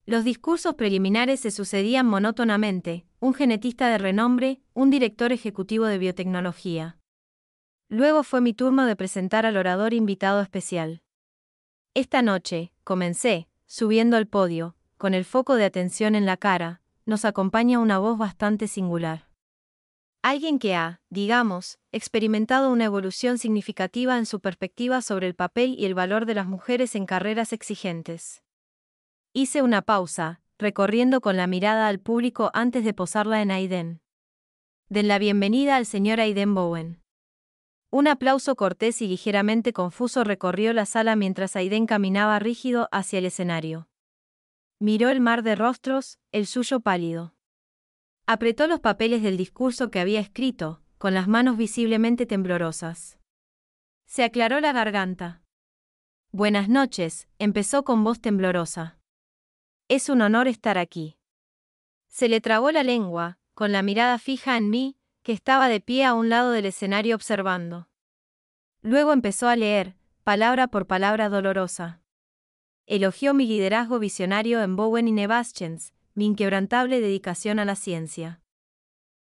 Los discursos preliminares se sucedían monótonamente, un genetista de renombre, un director ejecutivo de biotecnología. Luego fue mi turno de presentar al orador invitado especial. Esta noche, comencé, subiendo al podio, con el foco de atención en la cara, nos acompaña una voz bastante singular. Alguien que ha, digamos, experimentado una evolución significativa en su perspectiva sobre el papel y el valor de las mujeres en carreras exigentes. Hice una pausa, recorriendo con la mirada al público antes de posarla en Aiden. Den la bienvenida al señor Aiden Bowen. Un aplauso cortés y ligeramente confuso recorrió la sala mientras Aiden caminaba rígido hacia el escenario. Miró el mar de rostros, el suyo pálido. Apretó los papeles del discurso que había escrito, con las manos visiblemente temblorosas. Se aclaró la garganta. Buenas noches, empezó con voz temblorosa. Es un honor estar aquí. Se le trabó la lengua, con la mirada fija en mí, que estaba de pie a un lado del escenario observando. Luego empezó a leer, palabra por palabra dolorosa. Elogió mi liderazgo visionario en Bowen y Nebastians, mi inquebrantable dedicación a la ciencia.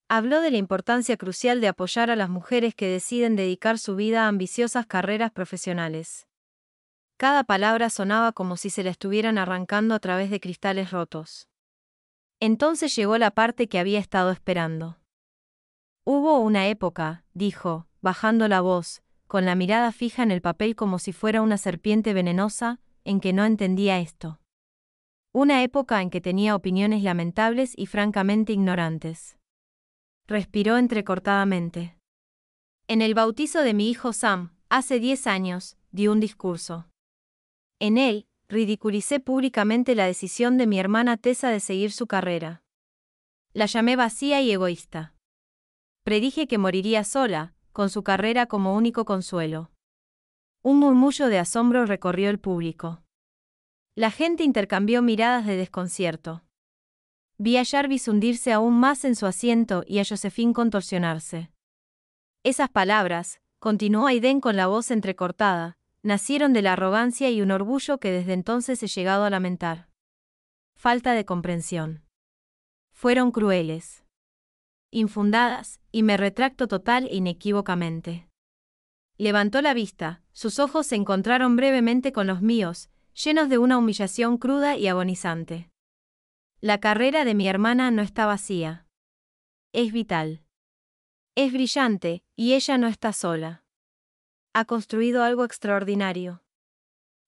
Habló de la importancia crucial de apoyar a las mujeres que deciden dedicar su vida a ambiciosas carreras profesionales. Cada palabra sonaba como si se la estuvieran arrancando a través de cristales rotos. Entonces llegó la parte que había estado esperando. Hubo una época, dijo, bajando la voz, con la mirada fija en el papel como si fuera una serpiente venenosa, en que no entendía esto. Una época en que tenía opiniones lamentables y francamente ignorantes. Respiró entrecortadamente. En el bautizo de mi hijo Sam, hace 10 años, di un discurso. En él, ridiculicé públicamente la decisión de mi hermana Tessa de seguir su carrera. La llamé vacía y egoísta. Predije que moriría sola, con su carrera como único consuelo. Un murmullo de asombro recorrió el público. La gente intercambió miradas de desconcierto. Vi a Jarvis hundirse aún más en su asiento y a Josephine contorsionarse. Esas palabras, continuó Aiden con la voz entrecortada, nacieron de la arrogancia y un orgullo que desde entonces he llegado a lamentar. Falta de comprensión. Fueron crueles. Infundadas, y me retracto total e inequívocamente. Levantó la vista, sus ojos se encontraron brevemente con los míos, llenos de una humillación cruda y agonizante. La carrera de mi hermana no está vacía. Es vital. Es brillante, y ella no está sola. Ha construido algo extraordinario.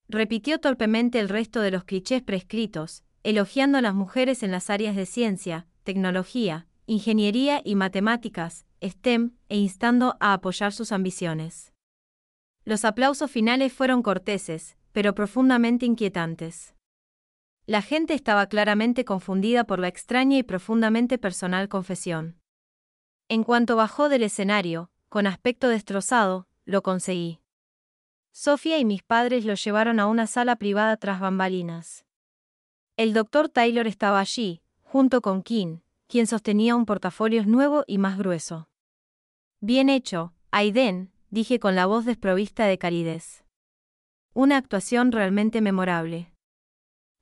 Repitió torpemente el resto de los clichés prescritos, elogiando a las mujeres en las áreas de ciencia, tecnología, ingeniería y matemáticas, STEM, e instando a apoyar sus ambiciones. Los aplausos finales fueron corteses, pero profundamente inquietantes. La gente estaba claramente confundida por la extraña y profundamente personal confesión. En cuanto bajó del escenario, con aspecto destrozado, lo conseguí. Sofía y mis padres lo llevaron a una sala privada tras bambalinas. El Dr. Taylor estaba allí, junto con Kim, quien sostenía un portafolio nuevo y más grueso. Bien hecho, Aiden, dije con la voz desprovista de calidez. Una actuación realmente memorable.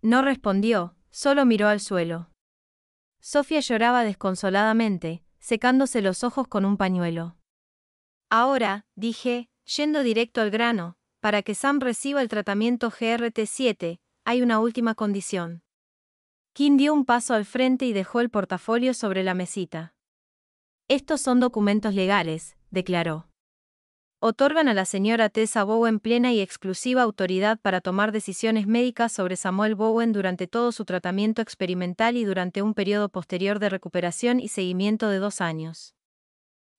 No respondió, solo miró al suelo. Sofía lloraba desconsoladamente, secándose los ojos con un pañuelo. Ahora, dije, yendo directo al grano, para que Sam reciba el tratamiento GRT7, hay una última condición. Kim dio un paso al frente y dejó el portafolio sobre la mesita. Estos son documentos legales, declaró. Otorgan a la señora Tessa Bowen plena y exclusiva autoridad para tomar decisiones médicas sobre Samuel Bowen durante todo su tratamiento experimental y durante un periodo posterior de recuperación y seguimiento de 2 años.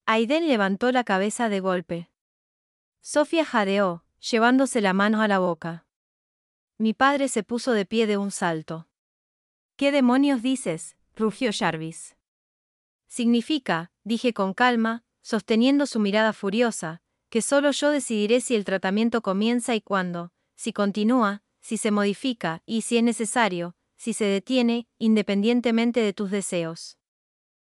Aiden levantó la cabeza de golpe. Sofía jadeó, llevándose la mano a la boca. Mi padre se puso de pie de un salto. ¿Qué demonios dices?, rugió Jarvis. Significa, dije con calma, sosteniendo su mirada furiosa, que solo yo decidiré si el tratamiento comienza y cuándo, si continúa, si se modifica y, si es necesario, si se detiene, independientemente de tus deseos.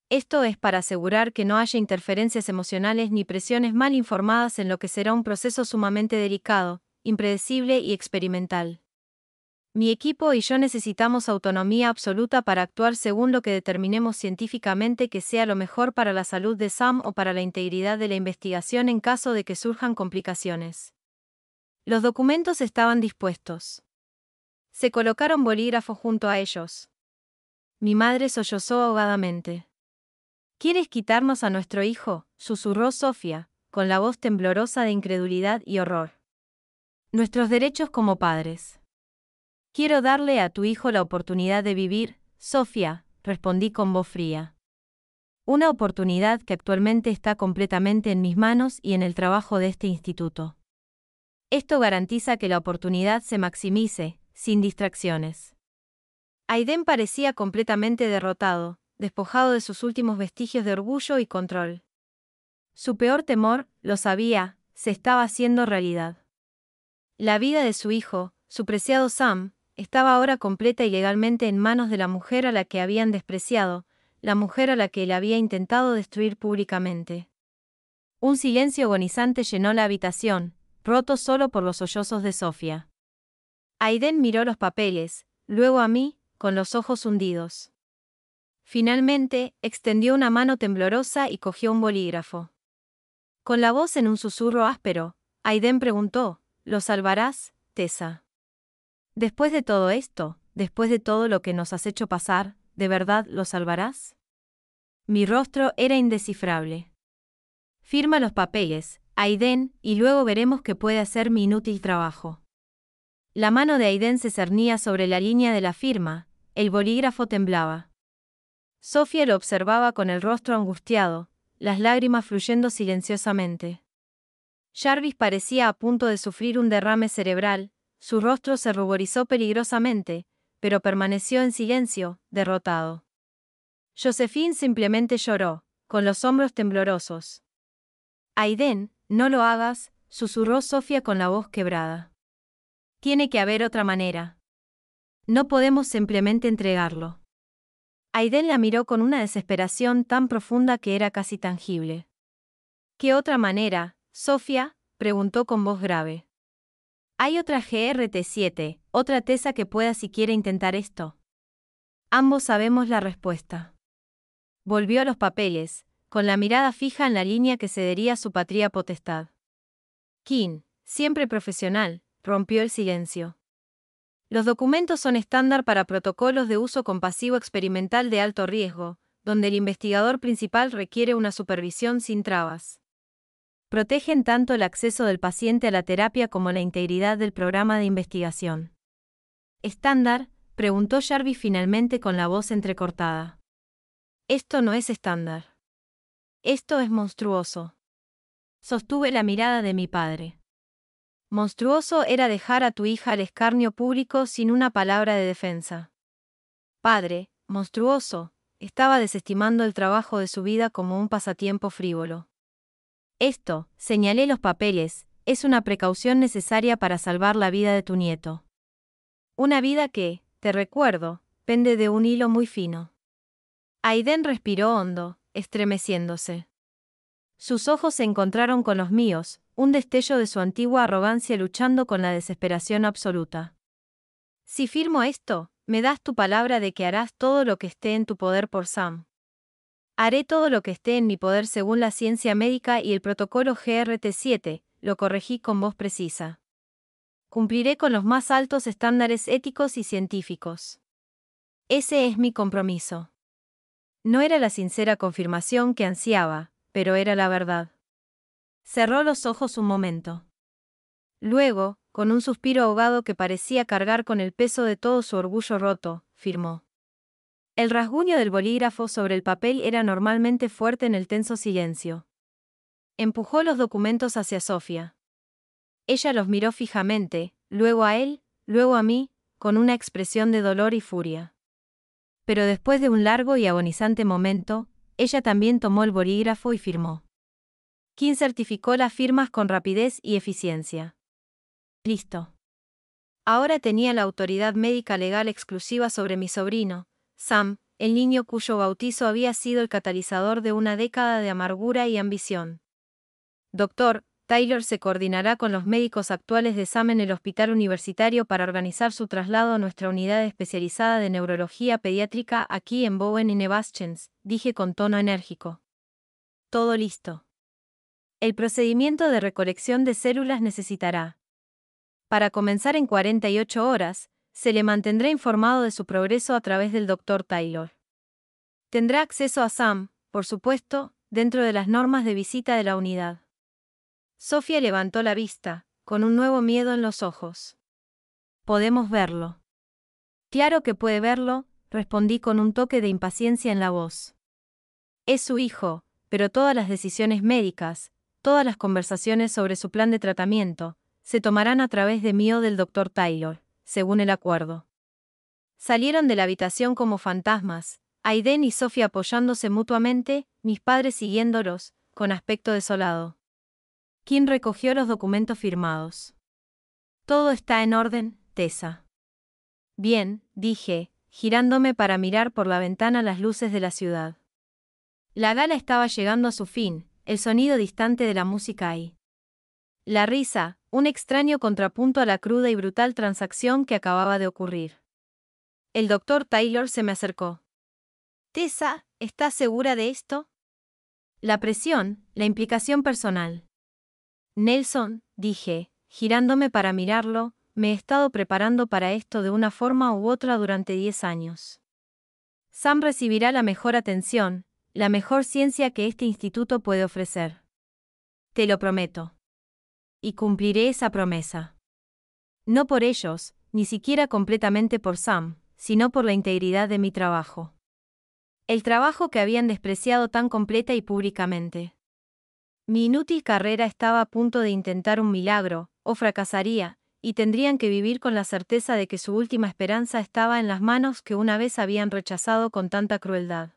Esto es para asegurar que no haya interferencias emocionales ni presiones mal informadas en lo que será un proceso sumamente delicado, impredecible y experimental. Mi equipo y yo necesitamos autonomía absoluta para actuar según lo que determinemos científicamente que sea lo mejor para la salud de Sam o para la integridad de la investigación en caso de que surjan complicaciones. Los documentos estaban dispuestos. Se colocaron bolígrafos junto a ellos. Mi madre sollozó ahogadamente. ¿Quieres quitarnos a nuestro hijo?, susurró Sofía, con la voz temblorosa de incredulidad y horror. Nuestros derechos como padres. Quiero darle a tu hijo la oportunidad de vivir, Sofía, respondí con voz fría. Una oportunidad que actualmente está completamente en mis manos y en el trabajo de este instituto. Esto garantiza que la oportunidad se maximice, sin distracciones. Aiden parecía completamente derrotado, despojado de sus últimos vestigios de orgullo y control. Su peor temor, lo sabía, se estaba haciendo realidad. La vida de su hijo, su preciado Sam, estaba ahora completa y legalmente en manos de la mujer a la que habían despreciado, la mujer a la que él había intentado destruir públicamente. Un silencio agonizante llenó la habitación, roto solo por los sollozos de Sofía. Aiden miró los papeles, luego a mí, con los ojos hundidos. Finalmente, extendió una mano temblorosa y cogió un bolígrafo. Con la voz en un susurro áspero, Aiden preguntó, ¿lo salvarás, Tessa? Después de todo esto, después de todo lo que nos has hecho pasar, ¿de verdad lo salvarás? Mi rostro era indescifrable. Firma los papeles, Aiden, y luego veremos qué puede hacer mi inútil trabajo. La mano de Aiden se cernía sobre la línea de la firma, el bolígrafo temblaba. Sofía lo observaba con el rostro angustiado, las lágrimas fluyendo silenciosamente. Jarvis parecía a punto de sufrir un derrame cerebral, su rostro se ruborizó peligrosamente, pero permaneció en silencio, derrotado. Josephine simplemente lloró, con los hombros temblorosos. Aiden, no lo hagas, susurró Sofía con la voz quebrada. Tiene que haber otra manera. No podemos simplemente entregarlo. Aiden la miró con una desesperación tan profunda que era casi tangible. ¿Qué otra manera, Sofía?, preguntó con voz grave. Hay otra GRT7, otra Tessa que pueda siquiera intentar esto. Ambos sabemos la respuesta. Volvió a los papeles, con la mirada fija en la línea que cedería su patria potestad. Kim, siempre profesional, rompió el silencio. Los documentos son estándar para protocolos de uso compasivo experimental de alto riesgo, donde el investigador principal requiere una supervisión sin trabas. Protegen tanto el acceso del paciente a la terapia como la integridad del programa de investigación. ¿Estándar?, preguntó Jarvis finalmente con la voz entrecortada. Esto no es estándar. Esto es monstruoso. Sostuve la mirada de mi padre. Monstruoso era dejar a tu hija al escarnio público sin una palabra de defensa. Padre, monstruoso, estaba desestimando el trabajo de su vida como un pasatiempo frívolo. Esto, señalé los papeles, es una precaución necesaria para salvar la vida de tu nieto. Una vida que, te recuerdo, pende de un hilo muy fino. Aiden respiró hondo, estremeciéndose. Sus ojos se encontraron con los míos, un destello de su antigua arrogancia luchando con la desesperación absoluta. Si firmo esto, me das tu palabra de que harás todo lo que esté en tu poder por Sam. Haré todo lo que esté en mi poder según la ciencia médica y el protocolo GRT7, lo corregí con voz precisa. Cumpliré con los más altos estándares éticos y científicos. Ese es mi compromiso. No era la sincera confirmación que ansiaba, pero era la verdad. Cerró los ojos un momento. Luego, con un suspiro ahogado que parecía cargar con el peso de todo su orgullo roto, firmó. El rasguño del bolígrafo sobre el papel era normalmente fuerte en el tenso silencio. Empujó los documentos hacia Sofía. Ella los miró fijamente, luego a él, luego a mí, con una expresión de dolor y furia. Pero después de un largo y agonizante momento, ella también tomó el bolígrafo y firmó. Kim certificó las firmas con rapidez y eficiencia. Listo. Ahora tenía la autoridad médica legal exclusiva sobre mi sobrino, Sam, el niño cuyo bautizo había sido el catalizador de una década de amargura y ambición. Doctor, Taylor se coordinará con los médicos actuales de Sam en el hospital universitario para organizar su traslado a nuestra unidad especializada de neurología pediátrica aquí en Bowen y Nevaschens, dije con tono enérgico. Todo listo. El procedimiento de recolección de células necesitará. Para comenzar en 48 horas, se le mantendrá informado de su progreso a través del Dr. Taylor. Tendrá acceso a Sam, por supuesto, dentro de las normas de visita de la unidad. Sofía levantó la vista, con un nuevo miedo en los ojos. ¿Podemos verlo? Claro que puede verlo, respondí con un toque de impaciencia en la voz. Es su hijo, pero todas las decisiones médicas, todas las conversaciones sobre su plan de tratamiento, se tomarán a través de mí o del Dr. Taylor, según el acuerdo. Salieron de la habitación como fantasmas, Aiden y Sofía apoyándose mutuamente, mis padres siguiéndolos, con aspecto desolado. Kim recogió los documentos firmados. Todo está en orden, Tessa. Bien, dije, girándome para mirar por la ventana las luces de la ciudad. La gala estaba llegando a su fin, el sonido distante de la música ahí. La risa, un extraño contrapunto a la cruda y brutal transacción que acababa de ocurrir. El Dr. Taylor se me acercó. Tessa, ¿estás segura de esto? La presión, la implicación personal. Nelson, dije, girándome para mirarlo, me he estado preparando para esto de una forma u otra durante 10 años. Sam recibirá la mejor atención, la mejor ciencia que este instituto puede ofrecer. Te lo prometo. Y cumpliré esa promesa. No por ellos, ni siquiera completamente por Sam, sino por la integridad de mi trabajo. El trabajo que habían despreciado tan completa y públicamente. Mi inútil carrera estaba a punto de intentar un milagro, o fracasaría, y tendrían que vivir con la certeza de que su última esperanza estaba en las manos que una vez habían rechazado con tanta crueldad.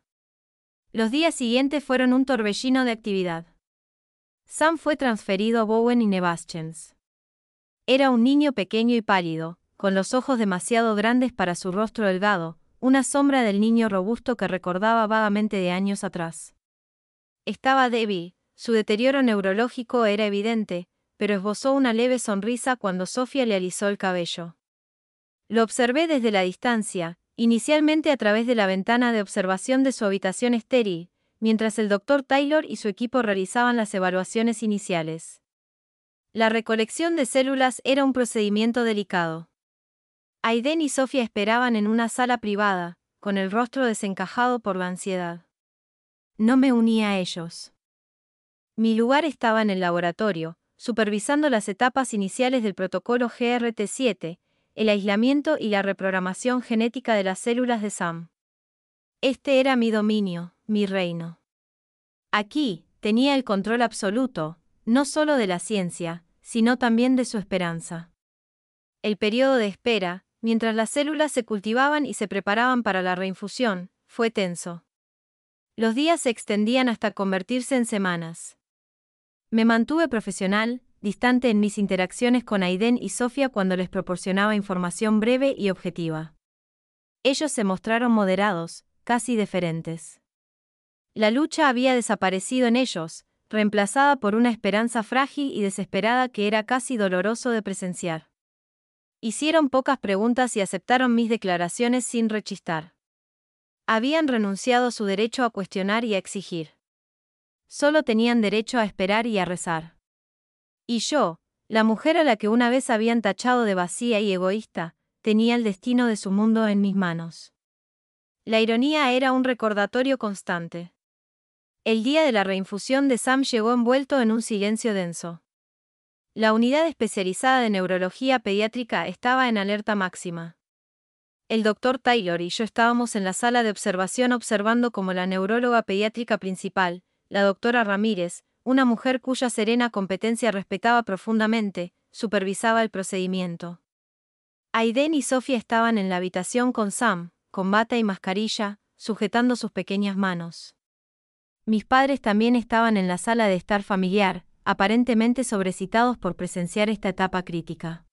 Los días siguientes fueron un torbellino de actividad. Sam fue transferido a Bowen y Nevaschens. Era un niño pequeño y pálido, con los ojos demasiado grandes para su rostro delgado, una sombra del niño robusto que recordaba vagamente de años atrás. Estaba débil, su deterioro neurológico era evidente, pero esbozó una leve sonrisa cuando Sofía le alisó el cabello. Lo observé desde la distancia, inicialmente a través de la ventana de observación de su habitación estéril, mientras el Dr. Taylor y su equipo realizaban las evaluaciones iniciales. La recolección de células era un procedimiento delicado. Aiden y Sofía esperaban en una sala privada, con el rostro desencajado por la ansiedad. No me uní a ellos. Mi lugar estaba en el laboratorio, supervisando las etapas iniciales del protocolo GRT7, el aislamiento y la reprogramación genética de las células de Sam. Este era mi dominio, mi reino. Aquí, tenía el control absoluto, no solo de la ciencia, sino también de su esperanza. El periodo de espera, mientras las células se cultivaban y se preparaban para la reinfusión, fue tenso. Los días se extendían hasta convertirse en semanas. Me mantuve profesional, distante en mis interacciones con Aiden y Sofía cuando les proporcionaba información breve y objetiva. Ellos se mostraron moderados, casi deferentes. La lucha había desaparecido en ellos, reemplazada por una esperanza frágil y desesperada que era casi doloroso de presenciar. Hicieron pocas preguntas y aceptaron mis declaraciones sin rechistar. Habían renunciado a su derecho a cuestionar y a exigir. Solo tenían derecho a esperar y a rezar. Y yo, la mujer a la que una vez habían tachado de vacía y egoísta, tenía el destino de su mundo en mis manos. La ironía era un recordatorio constante. El día de la reinfusión de Sam llegó envuelto en un silencio denso. La unidad especializada de neurología pediátrica estaba en alerta máxima. El Dr. Taylor y yo estábamos en la sala de observación observando cómo la neuróloga pediátrica principal, la doctora Ramírez, una mujer cuya serena competencia respetaba profundamente, supervisaba el procedimiento. Aiden y Sofía estaban en la habitación con Sam, con bata y mascarilla, sujetando sus pequeñas manos. Mis padres también estaban en la sala de estar familiar, aparentemente sobrecitados por presenciar esta etapa crítica.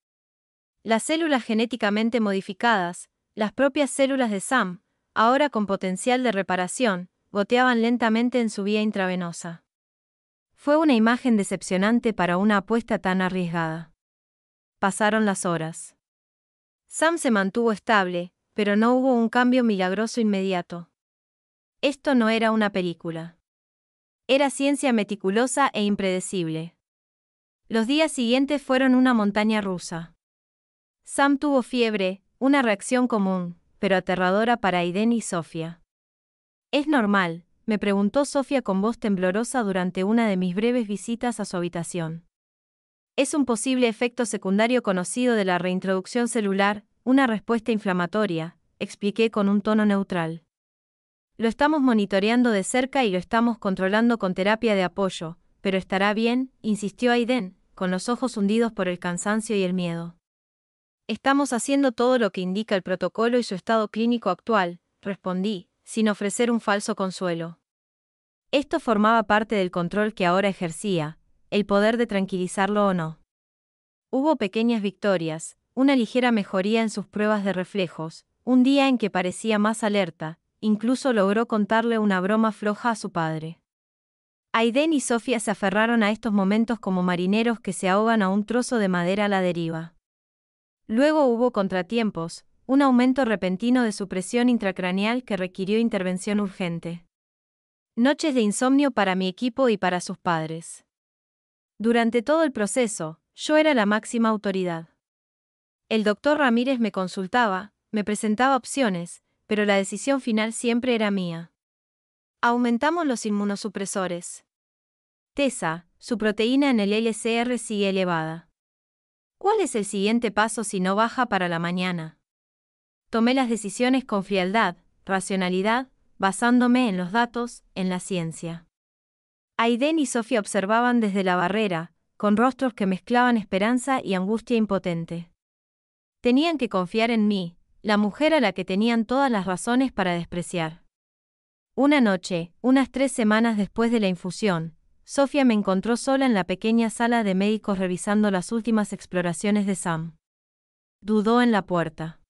Las células genéticamente modificadas, las propias células de Sam, ahora con potencial de reparación, goteaban lentamente en su vía intravenosa. Fue una imagen decepcionante para una apuesta tan arriesgada. Pasaron las horas. Sam se mantuvo estable, pero no hubo un cambio milagroso inmediato. Esto no era una película. Era ciencia meticulosa e impredecible. Los días siguientes fueron una montaña rusa. Sam tuvo fiebre, una reacción común, pero aterradora para Aiden y Sofía. ¿Es normal?, me preguntó Sofía con voz temblorosa durante una de mis breves visitas a su habitación. Es un posible efecto secundario conocido de la reintroducción celular, una respuesta inflamatoria, expliqué con un tono neutral. Lo estamos monitoreando de cerca y lo estamos controlando con terapia de apoyo, pero estará bien, insistió Aiden, con los ojos hundidos por el cansancio y el miedo. Estamos haciendo todo lo que indica el protocolo y su estado clínico actual, respondí, sin ofrecer un falso consuelo. Esto formaba parte del control que ahora ejercía, el poder de tranquilizarlo o no. Hubo pequeñas victorias, una ligera mejoría en sus pruebas de reflejos, un día en que parecía más alerta, incluso logró contarle una broma floja a su padre. Aiden y Sofía se aferraron a estos momentos como marineros que se ahogan a un trozo de madera a la deriva. Luego hubo contratiempos, un aumento repentino de su presión intracraneal que requirió intervención urgente. Noches de insomnio para mi equipo y para sus padres. Durante todo el proceso, yo era la máxima autoridad. El doctor Ramírez me consultaba, me presentaba opciones, pero la decisión final siempre era mía. Aumentamos los inmunosupresores. TESA, su proteína en el LCR sigue elevada. ¿Cuál es el siguiente paso si no baja para la mañana? Tomé las decisiones con frialdad, racionalidad, basándome en los datos, en la ciencia. Aiden y Sofía observaban desde la barrera, con rostros que mezclaban esperanza y angustia impotente. Tenían que confiar en mí, la mujer a la que tenían todas las razones para despreciar. Una noche, unas 3 semanas después de la infusión, Sofía me encontró sola en la pequeña sala de médicos revisando las últimas exploraciones de Sam. Dudó en la puerta.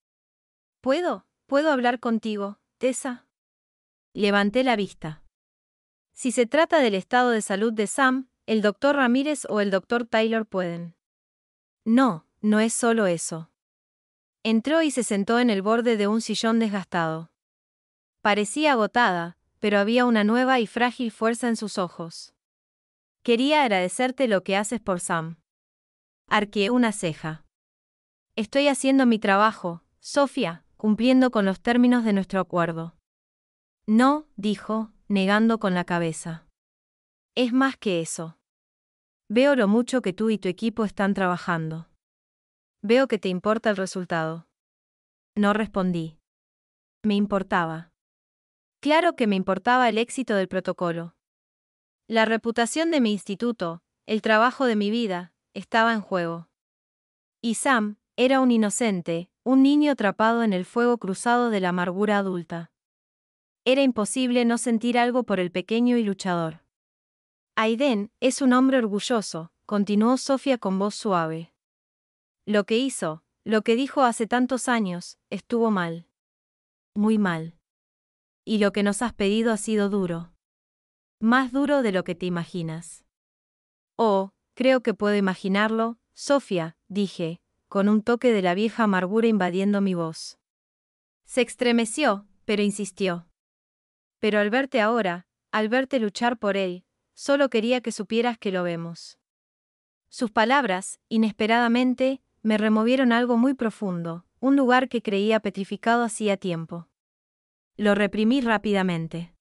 ¿Puedo ¿Puedo hablar contigo, Tessa? Levanté la vista. Si se trata del estado de salud de Sam, el doctor Ramírez o el doctor Taylor pueden. No, no es solo eso. Entró y se sentó en el borde de un sillón desgastado. Parecía agotada, pero había una nueva y frágil fuerza en sus ojos. Quería agradecerte lo que haces por Sam. Arqueé una ceja. Estoy haciendo mi trabajo, Sofía, cumpliendo con los términos de nuestro acuerdo. No, dijo, negando con la cabeza. Es más que eso. Veo lo mucho que tú y tu equipo están trabajando. Veo que te importa el resultado. No respondí. Me importaba. Claro que me importaba el éxito del protocolo. La reputación de mi instituto, el trabajo de mi vida, estaba en juego. Y Sam era un inocente, un niño atrapado en el fuego cruzado de la amargura adulta. Era imposible no sentir algo por el pequeño y luchador. Aiden es un hombre orgulloso, continuó Sofía con voz suave. Lo que hizo, lo que dijo hace tantos años, estuvo mal. Muy mal. Y lo que nos has pedido ha sido duro. Más duro de lo que te imaginas. Oh, creo que puedo imaginarlo, Sofía, dije, con un toque de la vieja amargura invadiendo mi voz. Se estremeció, pero insistió. Pero al verte ahora, al verte luchar por él, solo quería que supieras que lo vemos. Sus palabras, inesperadamente, me removieron algo muy profundo, un lugar que creía petrificado hacía tiempo. Lo reprimí rápidamente.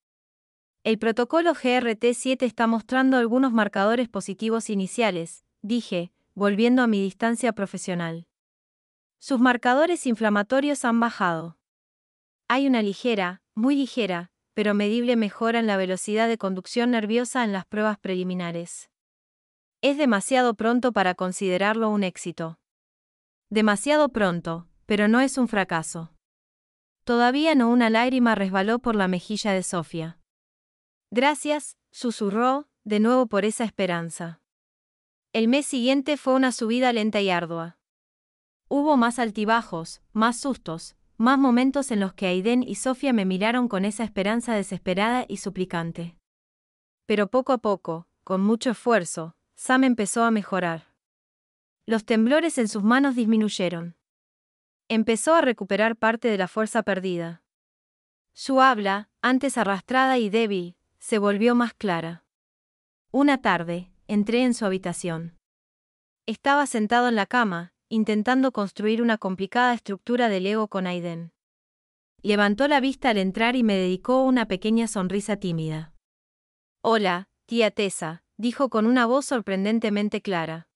El protocolo GRT-7 está mostrando algunos marcadores positivos iniciales, dije, volviendo a mi distancia profesional. Sus marcadores inflamatorios han bajado. Hay una ligera, muy ligera, pero medible mejora en la velocidad de conducción nerviosa en las pruebas preliminares. Es demasiado pronto para considerarlo un éxito. Demasiado pronto, pero no es un fracaso. Todavía no. Una lágrima resbaló por la mejilla de Sofía. Gracias, susurró, de nuevo por esa esperanza. El mes siguiente fue una subida lenta y ardua. Hubo más altibajos, más sustos, más momentos en los que Aiden y Sofía me miraron con esa esperanza desesperada y suplicante. Pero poco a poco, con mucho esfuerzo, Sam empezó a mejorar. Los temblores en sus manos disminuyeron. Empezó a recuperar parte de la fuerza perdida. Su habla, antes arrastrada y débil, se volvió más clara. Una tarde, entré en su habitación. Estaba sentado en la cama, intentando construir una complicada estructura de Lego con Aiden. Levantó la vista al entrar y me dedicó una pequeña sonrisa tímida. Hola, tía Tessa, dijo con una voz sorprendentemente clara.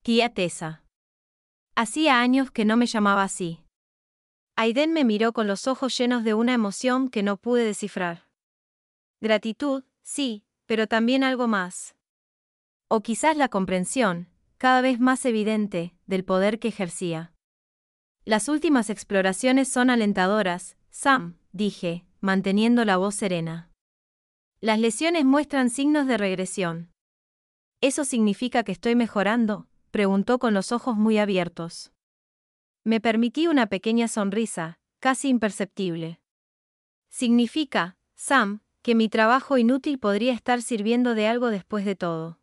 Tía Tessa. Hacía años que no me llamaba así. Aiden me miró con los ojos llenos de una emoción que no pude descifrar. Gratitud, sí, pero también algo más. O quizás la comprensión, cada vez más evidente, del poder que ejercía. Las últimas exploraciones son alentadoras, Sam, dije, manteniendo la voz serena. Las lesiones muestran signos de regresión. ¿Eso significa que estoy mejorando?, preguntó con los ojos muy abiertos. Me permití una pequeña sonrisa, casi imperceptible. Significa, Sam, que mi trabajo inútil podría estar sirviendo de algo después de todo.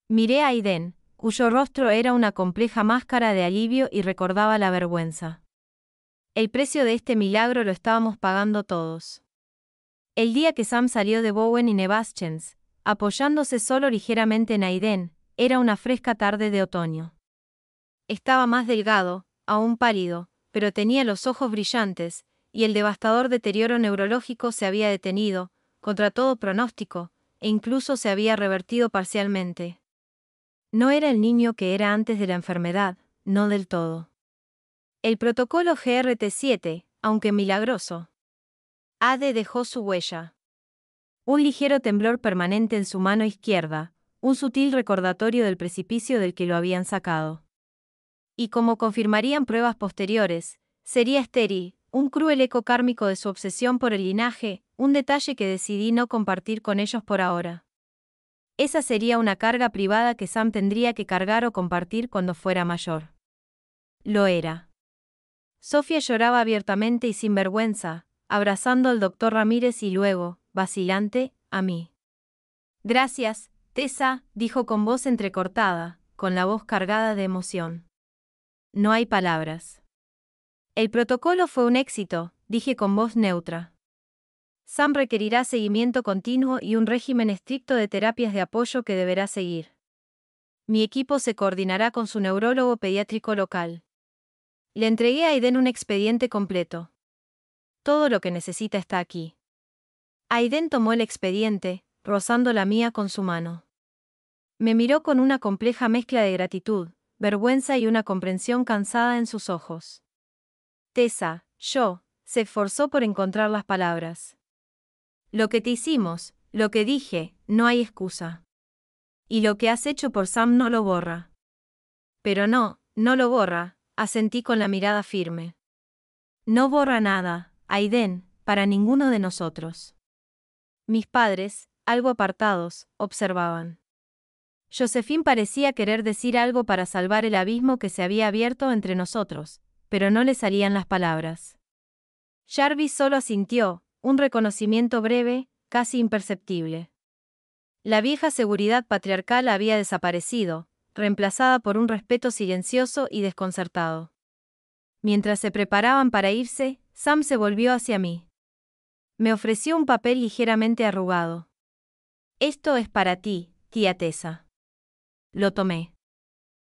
Miré a Aiden, cuyo rostro era una compleja máscara de alivio y recordaba la vergüenza. El precio de este milagro lo estábamos pagando todos. El día que Sam salió de Bowen y Nevaschens, apoyándose solo ligeramente en Aiden, era una fresca tarde de otoño. Estaba más delgado, aún pálido, pero tenía los ojos brillantes, y el devastador deterioro neurológico se había detenido, contra todo pronóstico, e incluso se había revertido parcialmente. No era el niño que era antes de la enfermedad, no del todo. El protocolo GRT-7, aunque milagroso, AD dejó su huella. Un ligero temblor permanente en su mano izquierda, un sutil recordatorio del precipicio del que lo habían sacado. Y como confirmarían pruebas posteriores, sería estéril, un cruel eco kármico de su obsesión por el linaje, un detalle que decidí no compartir con ellos por ahora. Esa sería una carga privada que Sam tendría que cargar o compartir cuando fuera mayor. Lo era. Sofía lloraba abiertamente y sin vergüenza, abrazando al doctor Ramírez y luego, vacilante, a mí. Gracias, Tessa, dijo con voz entrecortada, con la voz cargada de emoción. No hay palabras. El protocolo fue un éxito, dije con voz neutra. Sam requerirá seguimiento continuo y un régimen estricto de terapias de apoyo que deberá seguir. Mi equipo se coordinará con su neurólogo pediátrico local. Le entregué a Aiden un expediente completo. Todo lo que necesita está aquí. Aiden tomó el expediente, rozando la mía con su mano. Me miró con una compleja mezcla de gratitud, vergüenza y una comprensión cansada en sus ojos. Tessa, se esforzó por encontrar las palabras. Lo que te hicimos, lo que dije, no hay excusa. Y lo que has hecho por Sam no lo borra. Pero no lo borra, asentí con la mirada firme. No borra nada, Aiden, para ninguno de nosotros. Mis padres, algo apartados, observaban. Josephine parecía querer decir algo para salvar el abismo que se había abierto entre nosotros, pero no le salían las palabras. Jarvis solo asintió, un reconocimiento breve, casi imperceptible. La vieja seguridad patriarcal había desaparecido, reemplazada por un respeto silencioso y desconcertado. Mientras se preparaban para irse, Sam se volvió hacia mí. Me ofreció un papel ligeramente arrugado. Esto es para ti, tía Tessa. Lo tomé.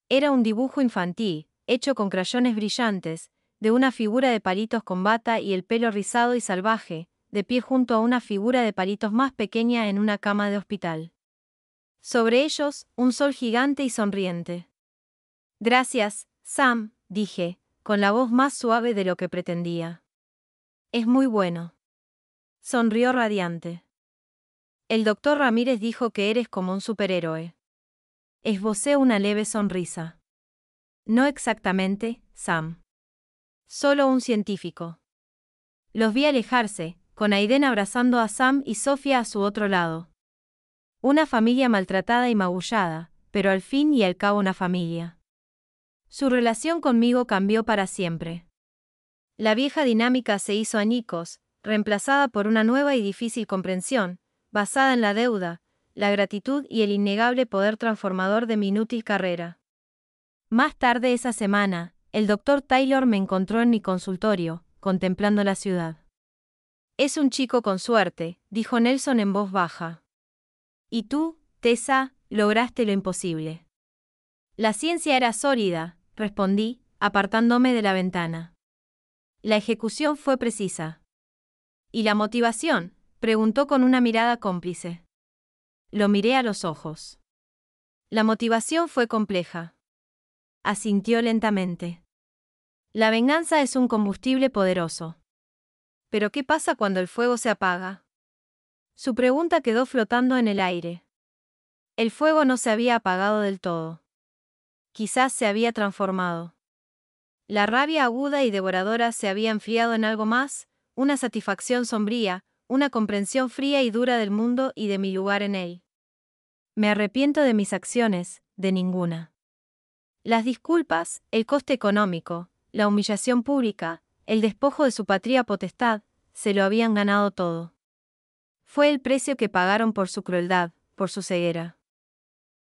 Era un dibujo infantil, hecho con crayones brillantes, de una figura de palitos con bata y el pelo rizado y salvaje, de pie junto a una figura de palitos más pequeña en una cama de hospital. Sobre ellos, un sol gigante y sonriente. Gracias, Sam, dije, con la voz más suave de lo que pretendía. Es muy bueno. Sonrió radiante. El doctor Ramírez dijo que eres como un superhéroe. Esbocé una leve sonrisa. No exactamente, Sam. Solo un científico. Los vi alejarse, con Aiden abrazando a Sam y Sofía a su otro lado. Una familia maltratada y magullada, pero al fin y al cabo una familia. Su relación conmigo cambió para siempre. La vieja dinámica se hizo añicos, reemplazada por una nueva y difícil comprensión, basada en la deuda, la gratitud y el innegable poder transformador de mi inútil carrera. Más tarde esa semana, el doctor Taylor me encontró en mi consultorio, contemplando la ciudad. Es un chico con suerte, dijo Nelson en voz baja. Y tú, Tessa, lograste lo imposible. La ciencia era sólida, respondí, apartándome de la ventana. La ejecución fue precisa. ¿Y la motivación?, preguntó con una mirada cómplice. Lo miré a los ojos. La motivación fue compleja. Asintió lentamente. La venganza es un combustible poderoso. ¿Pero qué pasa cuando el fuego se apaga? Su pregunta quedó flotando en el aire. El fuego no se había apagado del todo. Quizás se había transformado. La rabia aguda y devoradora se había enfriado en algo más, una satisfacción sombría, una comprensión fría y dura del mundo y de mi lugar en él. Me arrepiento de mis acciones, de ninguna. Las disculpas, el coste económico, la humillación pública, el despojo de su patria potestad, se lo habían ganado todo. Fue el precio que pagaron por su crueldad, por su ceguera.